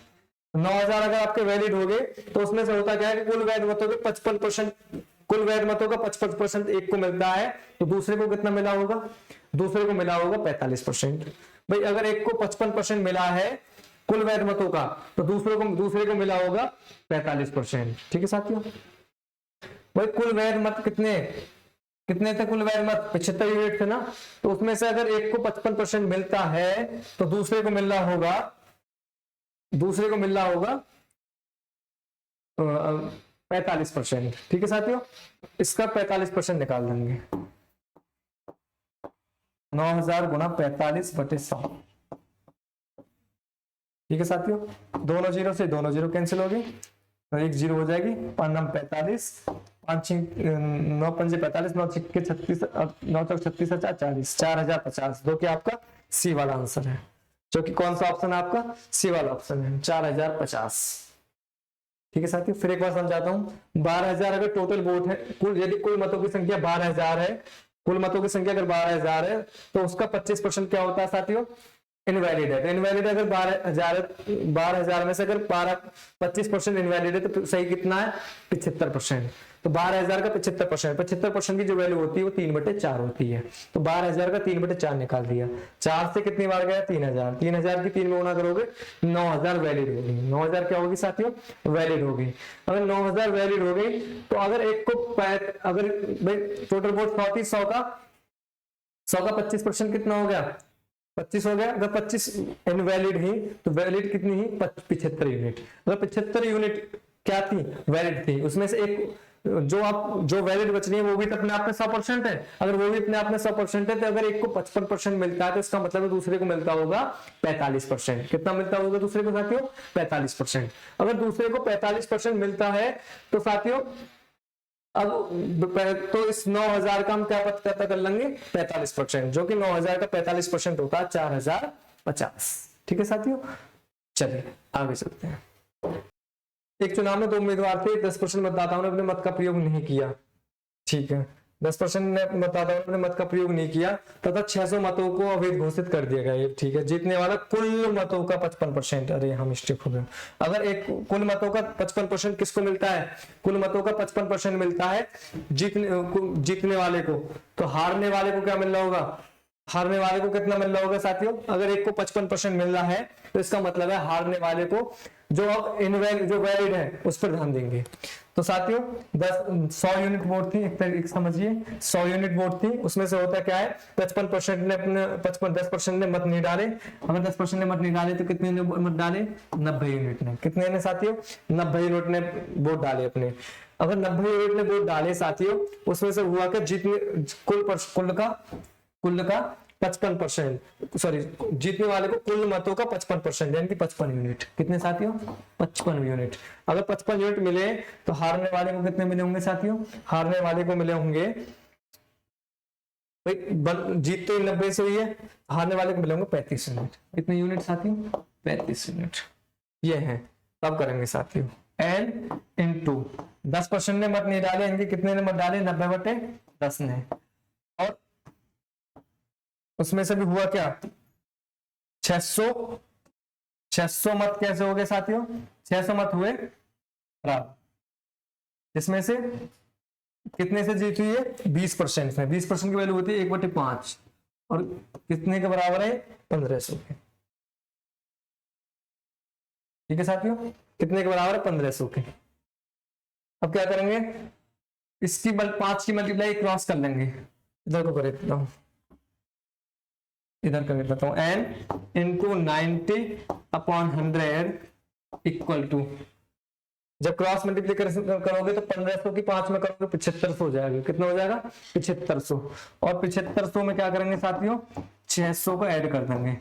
9000 अगर आपके वैलिड हो गए तो उसमें से होता क्या है कि कुल वैध मतों के 55%, कुल वैध मतों का 55% एक को मिलता है, तो दूसरे को कितना मिला होगा? दूसरे को मिला होगा 45%। भाई अगर एक को 55% मिला है कुल वैध मतों का, तो दूसरे को मिला होगा 45%। ठीक है साथियों? भाई कुल वैध मत कितने कितने थे? कुल वैध मत 75 यूनिट थे ना, तो उसमें से अगर एक को 55% मिलता है तो दूसरे को मिल रहा होगा 45%। ठीक है साथियों? इसका 45% निकाल देंगे। 9000 गुना 45/100। ठीक है साथियों? दोनों जीरो से दोनों जीरो कैंसिल हो गई, तो एक जीरो हो जाएगी। 5 45, 9 पंजे 45, 9 छिक्के 36, 9 चौक 36, 40, 4050। दो क्या आपका सी वाला आंसर है, जो कि कौन सा ऑप्शन है आपका? सी वाला ऑप्शन है, 4050। ठीक है साथियों? फिर एक बार समझाता हूं। 12000 अगर टोटल वोट है, यदि कुल मतों की संख्या 12000 है, कुल मतों की संख्या अगर 12000 है, तो उसका 25% क्या होता है साथियों? इनवैलिड है। तो इनवैलिड अगर 12000 में से अगर 25% इनवैलिड है, तो सही कितना है? 75%। तो 12000 का 75%, 75% की जो वैल्यू होती है वो 3/4 होती है। तो 12000 का 3/4 निकाल दिया। 4 से कितनी बार गया? 3000। 3000 की 3 में गुना करोगे 9000 वैलिड होगी। 9000 क्या होगी साथियों? वैलिड होगी। अगर 9000 वैलिड हो गई, तो अगर एक को अगर टोटल वोट 100 थी, 100 का 25% कितना हो गया? 25 हो गया। अगर 25 इनवैलिड ही, तो वैलिड कितनी ही? 75 यूनिट। अगर 75 यूनिट क्या थी? वैलिड थी। उसमें से एक जो वैलिड बच रही है वो भी तो अपने आप में 100% है। अगर वो भी अपने आप में 100% है, तो अगर एक को 55% मिलता है, तो इसका मतलब है दूसरे को मिलता होगा 45%। कितना मिलता होगा दूसरे को साथियों? 45%। अगर दूसरे को 45% मिलता है, तो साथियों अब तो इस 9000 का हम क्या पता कर लेंगे? 45%, जो कि 9000 का 45% होता है 4050। ठीक है साथियों? चलिए आगे चलते हैं। एक चुनाव में 2 उम्मीदवार थे, 10% मतदाताओं ने अपने मत का प्रयोग नहीं किया। ठीक है, 10% मतदाताओं ने अपने मत का प्रयोग नहीं किया तथा 600 मतों को अवैध घोषित कर दिया गया। ठीक है, जीतने वाला कुल मतों का 55%। अरे हम मिस्टेक हो गया। अगर एक कुल मतों का 55% किसको मिलता है? कुल मतों का 55% मिलता है जीतने वाले को, तो हारने वाले को क्या मिल रहा होगा? हारने वाले को कितना मिल रहा होगा साथियों? अगर एक को 55% मिल रहा है, तो इसका मतलब है हारने वाले को जो वैलिड है उस पर ध्यान देंगे। तो साथियों 100 यूनिट वोट थी, एक समझिए 100 यूनिट वोट थी। उसमें से होता क्या है? 55% ने अपने 10% ने मत नहीं डाले। अगर 10% ने मत नहीं डाले, तो कितने ने मत डाले? 90 यूनिट ने। कितने ने साथियों? 90 यूनिट ने वोट डाले अपने। अगर 90 यूनिट ने वोट डाले साथियों, उसमें से हुआ क्या? जीतने कुल का 55%, सॉरी जीतने वाले को कुल मतों का 55%, यानी कि 55 यूनिट। कितने साथियों? 55 यूनिट। अगर 55 यूनिट मिले, तो हारने वाले को कितने मिले होंगे साथियों? हारने वाले को मिले होंगे, जीत तो 90 से हुई है, हारने वाले को मिले होंगे 35 यूनिट। कितने यूनिट साथियों? 35 यूनिट। ये है, तब करेंगे साथियों n इंटू 10% ने मत नहीं डाले, इनके कितने ने मत डाले? 90/10 ने। और उसमें से भी हुआ क्या? 600 मत कैसे हो गए साथियों? 600 मत हुए खराब। इसमें से कितने से जीत हुई है? 20% में। 20% की वैल्यू होती है 1/5, और कितने के बराबर है? 1500 के। ठीक है साथियों? कितने के बराबर है? 1500 के। अब क्या करेंगे? इसकी 5 की मल्टीप्लाई क्रॉस कर लेंगे। इधर को कर देता हूं, इधर कर देता हूं। n इंटू 90/100 इक्वल टू, जब क्रॉस मल्टीप्लिकेशन करोगे तो 1500 की 5 में करोगे 7500 हो जाएगा। कितना हो जाएगा? 7500। और 7500 में क्या करेंगे साथियों? 600 को ऐड कर देंगे।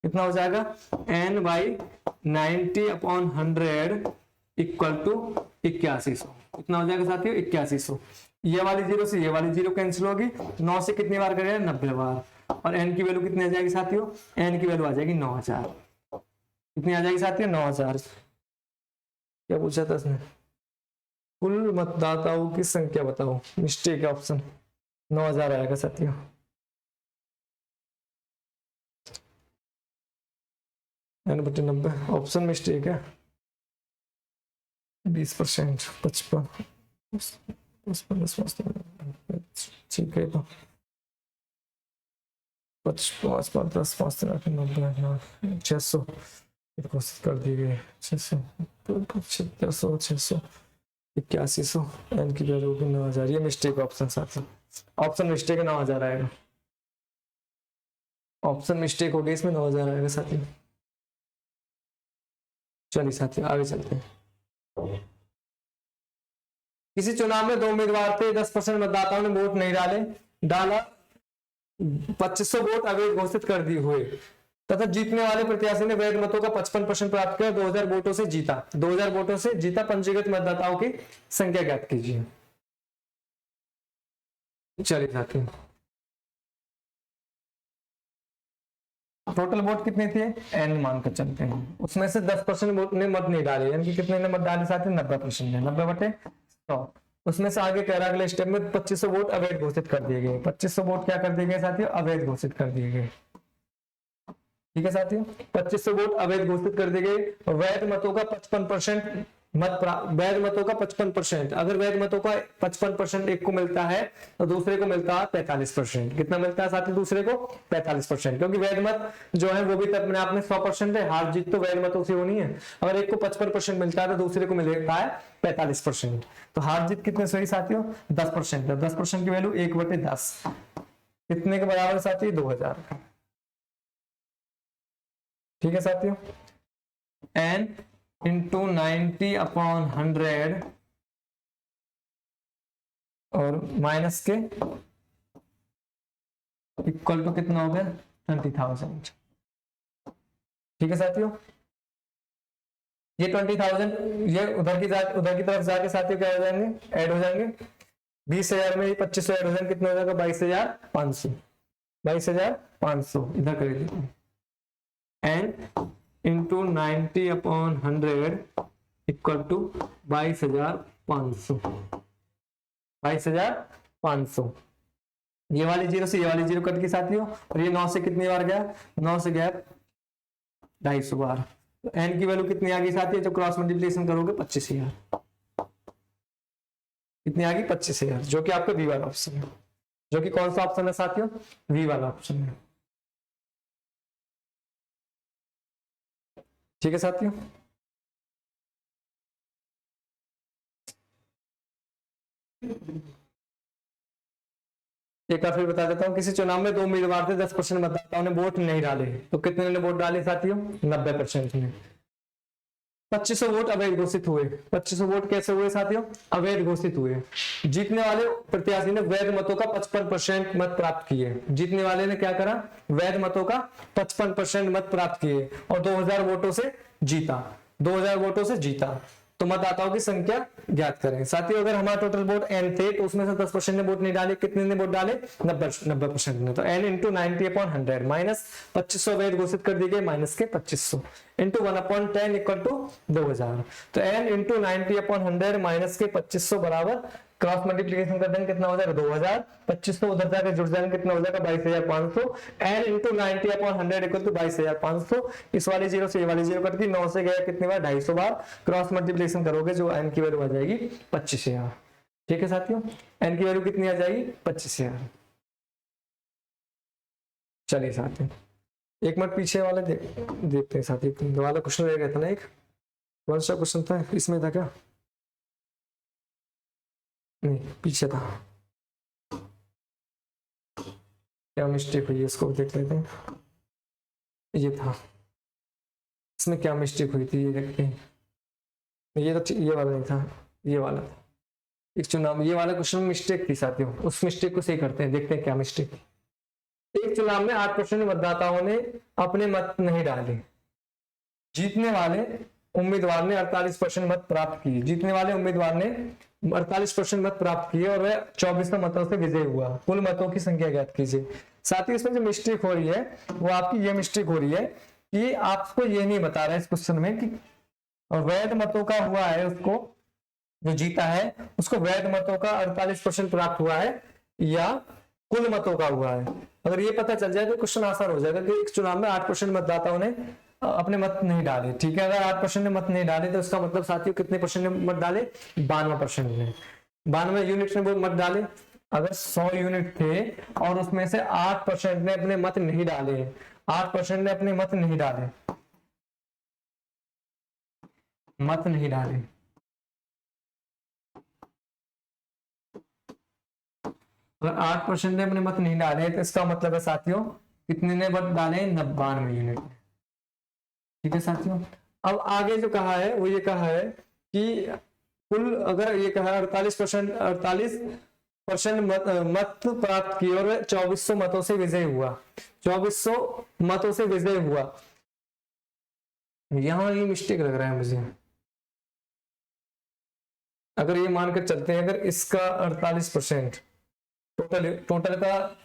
कितना हो जाएगा? n/90/100 equal to 8100। कितना हो जाएगा साथियों? 8100। ये वाली जीरो से ये वाली जीरो कैंसिल होगी, 9 से कितनी बार करेगा, 90 बार, और n की वैल्यू कितनी आ जाएगी साथियों, n की वैल्यू आ जाएगी 9000। कितनी आ जाएगी साथियों, 9000। क्या पूछा था इसने, कुल मतदाताओं की संख्या बताओ, मिस्टेक है ऑप्शन, 9000 आएगा साथियों। n/90 ऑप्शन मिस्टेक है, 20%, 55, ठीक है, तो 55, 10, 5, 90, 600 घोषित कर दिए गए, 600, 600, 8100, एन की वैल्यू होगी 9000। ये मिस्टेक ऑप्शन साथियों, ऑप्शन मिस्टेक है, 9000 आएगा, ऑप्शन मिस्टेक हो गई, इसमें 9000 आएगा साथियों। चलिए साथियों आगे चलते हैं। किसी चुनाव में 2 उम्मीदवार थे, 10% मतदाताओं ने वोट नहीं डाला, 2500 वोट अवैध घोषित कर दिए हुए तथा जीतने वाले प्रत्याशी ने वैध मतों का 55% प्राप्त किया, 2000 वोटों से जीता, 2000 वोटों से जीता। पंजीकृत मतदाताओं की संख्या ज्ञात कीजिए। चलिए साथियों, टोटल वोट कितने थे, n मानकर चलते हैं, उसमें से 10% वोट ने मत नहीं डाले, यानी कि कितने ने मत डाले साथियों, 90% ने, 90/100। उसमें से आगे कह रहा अगले स्टेप में 2500 वोट अवैध घोषित कर दिए गए, 2500 वोट क्या कर दिए गए साथियों, अवैध घोषित कर दिए गए। ठीक है साथियों, 2500 वोट अवैध घोषित कर दिए गए। वैध मतों का 55% वैध मतों का 55%, अगर वैध मतों का 55% एक को मिलता है तो दूसरे को मिलता है 45%। कितना मिलता है साथियों, दूसरे को 45%, क्योंकि वैध मत जो है वो भी तब अपने आप में 100% है, हार जीत तो वैध मतों से होनी है। अगर एक को 55% मिलता है तो दूसरे को मिलता है 45%, तो हार जीत कितने सही साथियों, 10% है। 10% की वैल्यू 1/10 कितने के बराबर साथियों, 2000 का। ठीक है साथियों, n इंटू 90/100 और माइनस के इक्वल टू कितना हो गया, 20,000। ठीक है साथियों, ये 20,000 ये उधर की तरफ जाके साथियों क्या हो जाएंगे, ऐड हो जाएंगे। 20,000 में 2500 ऐड हो जाएंगे, कितना हो जाएगा, 22,500। 22,500 इधर कर दीजिए, n इंटू 90/100 इक्वल टू 22,500। 22,500, ये वाली जीरो से ये वाली जीरो कट की साथियों, और ये 9 से कितनी बार गया, 9 से गया 250 बार। तो n की वैल्यू कितनी आ गई साथियों, जब क्रॉस मल्टीप्लिकेशन करोगे 25,000। कितनी आ गई, 25,000, जो कि आपका वी वाला ऑप्शन है। जो कि कौन सा ऑप्शन है साथियों, वी वाला ऑप्शन है। ठीक है साथियों, एक बार फिर बता देता हूं, किसी चुनाव में 2 उम्मीदवार थे, 10% मतदाताओं ने वोट नहीं डाले, तो कितने ने वोट डाले साथियों, 90% ने। 2500 वोट अवैध घोषित हुए। 2500 वोट कैसे हुए साथियों, अवैध घोषित हुए। जीतने वाले प्रत्याशी ने वैध मतों का 55% मत प्राप्त किए। जीतने वाले ने क्या करा, वैध मतों का 55% मत प्राप्त किए और 2000 वोटों से जीता। 2000 वोटों से जीता, तो मतदाताओं की संख्या ज्ञात करें। साथियों, अगर हमारा टोटल वोट n थे तो उसमें से 10% ने वोट नहीं डाले, कितने ने वोट डाले, 90% ने। तो n इंटू 90/100 माइनस 2500 वैध घोषित कर दिए गए, माइनस के 2500 इंटू 1/10 इक्वल टू 2000। तो n इंटू 90/100 माइनस के 2500 बराबर, क्रॉस मल्टीप्लीकेशन कर देंगे कितना हो जाएगा, 2000। 2500 उधर जाकर जुड़ जाएंगे, कितना हो जाएगा, 22,500। n into 90/100 equal to 22,500। इस वाली जीरो से ये वाली जीरो कट गई, 9 से गया कितनी बार, 250 बार। क्रॉस मल्टीप्लीकेशन करोगे जो n की वैल्यू आ जाएगी 25,000। ठीक है साथियों, n की वैल्यू कितनी आ जाएगी, 25,000। चलिए साथियों, एक मिनट पीछे वाले देखते हैं साथियों, वाला क्वेश्चन रह गया था ना एक, कौन सा क्वेश्चन था, इसमें था क्या, नहीं पीछे था, क्या मिस्टेक हुई है इसको देख लेते हैं। ये था, इसमें क्या मिस्टेक हुई थी ये देखते हैं। ये तो ये वाला नहीं था, ये वाला था। एक चुनाव ये वाला क्वेश्चन में मिस्टेक थी साथियों, उस मिस्टेक को सही करते हैं, देखते हैं क्या मिस्टेक। एक चुनाव में 8% मतदाताओं ने अपने मत नहीं डाले। जीतने वाले उम्मीदवार ने 48% मत प्राप्त किए। जीतने वाले उम्मीदवार ने 48% मत प्राप्त किए और वह 24 मतों से विजयी हुआ। कुल मतों की संख्या ज्ञात कीजिए। साथ ही इसमें जो मिस्टेक हो रही है वो आपकी ये मिस्टेक हो रही है कि आपको ये नहीं बता रहा है इस क्वेश्चन में कि वैध मतों का हुआ है, उसको जो जीता है उसको वैध मतों का 48% प्राप्त हुआ है या कुल मतों का हुआ है। अगर ये पता चल जाए तो क्वेश्चन आसान हो जाएगा कि एक चुनाव में 8% मतदाताओं ने अपने मत नहीं डाले। ठीक है, अगर 8% ने मत नहीं डाले तो इसका मतलब साथियों कितने परसेंट ने मत डाले? 92% ने, 92 यूनिट ने वो मत डाले। अगर 100 यूनिट थे और उसमें से 8% ने अपने मत नहीं डाले, 8% ने अपने मत नहीं डाले, मत नहीं डाले, अगर 8% ने अपने मत नहीं डाले तो इसका मतलब है साथियों कितने ने मत डाले? 92 यूनिट। ठीक है साथियों, अब आगे जो कहा है वो ये कहा है कि कुल, अगर ये कहा 48% मत प्राप्त किए और 2400 मतों से विजय हुआ, 2400 मतों से विजय हुआ। यहां ये मिस्टेक लग रहा है मुझे। अगर ये मानकर चलते हैं, अगर इसका 48% टोटल का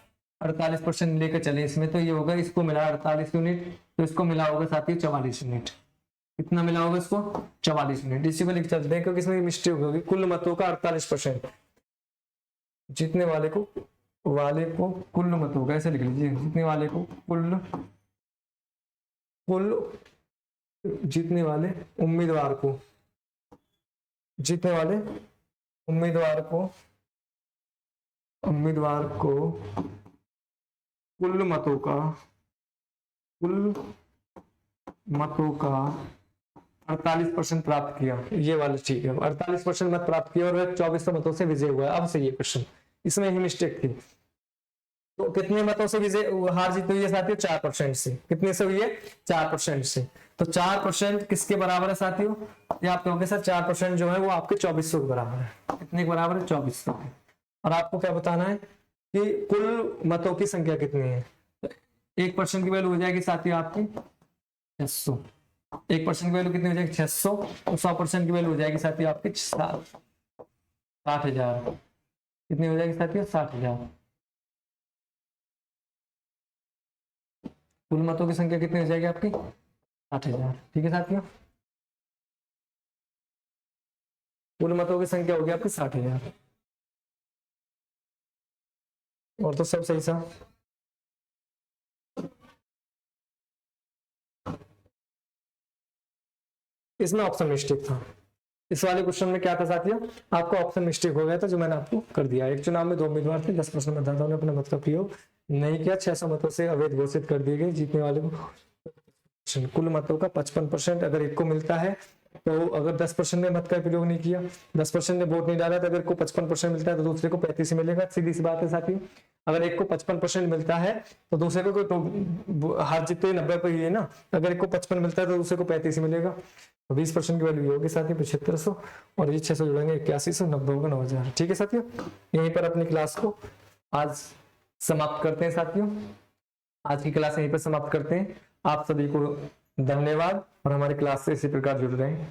48% लेकर चले इसमें, तो ये होगा, इसको मिला 48 यूनिट तो इसको मिला होगा साथियों 44 यूनिट। कितना मिला होगा इसको? 44 यूनिट। इसी को लिख चलते हैं क्योंकि इसमें मिस्टेक होगी। कुल मतों का 48%, जीतने वाले को कुल मतों का, ऐसे लिख लीजिए, जीतने वाले को कुल जीतने वाले उम्मीदवार को, जीतने वाले उम्मीदवार को कुल मतों का 48% प्राप्त किया। ये वाला ठीक है, 48% मत प्राप्त किया और वह 2400 मतों से विजय हुआ। अब सही है क्वेश्चन, इसमें ही मिस्टेक थी। तो कितने मतों से विजय हार जीत हुई है साथियों? 4% से। कितने से हुई है? 4% से। तो 4% किसके बराबर है साथियों? ये आप कहोगे सर 4% जो है वो आपके 2400 के बराबर है। कितने के बराबर है? 2400 के। और आपको क्या बताना है कि कुल मतों की संख्या कितनी है? 1% की वैल्यू हो जाएगी साथियों आपकी 600। 1% की वैल्यू कितनी हो जाएगी? 600। और 100% की वैल्यू हो जाएगी साथियों आपकी 60,000। कितनी हो जाएगी साथियों? 60,000। कुल मतों की संख्या कितनी हो जाएगी आपकी? 60,000। ठीक है साथियों, कुल मतों की संख्या होगी आपकी 60,000। और तो सब सही सा। इसमें ऑप्शन मिस्टेक था। इस वाले क्वेश्चन में क्या था साथियों? आपको ऑप्शन मिस्टेक हो गया था जो मैंने आपको कर दिया। एक चुनाव में 2 उम्मीदवार थे, 10% मतदाताओं ने अपने मत का प्रयोग नहीं किया, 600 मतों से अवैध घोषित कर दिए गए। जीतने वाले को कुल मतों का 55%। अगर एक को मिलता है तो अगर 10% ने मत का प्रयोग नहीं किया, 10% ने वोट नहीं डाला, तो अगर को 55% मिलता है तो दूसरे को 35 मिलेगा। सीधी सी बात है साथियों, अगर एक को 55% मिलता है तो दूसरे को तो हार जीत 90 पर ही है ना। अगर एक को 55 मिलता है तो दूसरे को 35 मिलेगा। तो 20% की वैल्यू होगी साथियों 7500, और ये 600 जुड़ेंगे 8100, 90 होगा 9000। ठीक है साथियों, यहीं पर अपनी क्लास को आज समाप्त करते हैं साथियों। आज की क्लास यहीं पर समाप्त करते हैं। आप सभी को धन्यवाद और हमारी क्लास से इसी प्रकार जुड़ रहे हैं।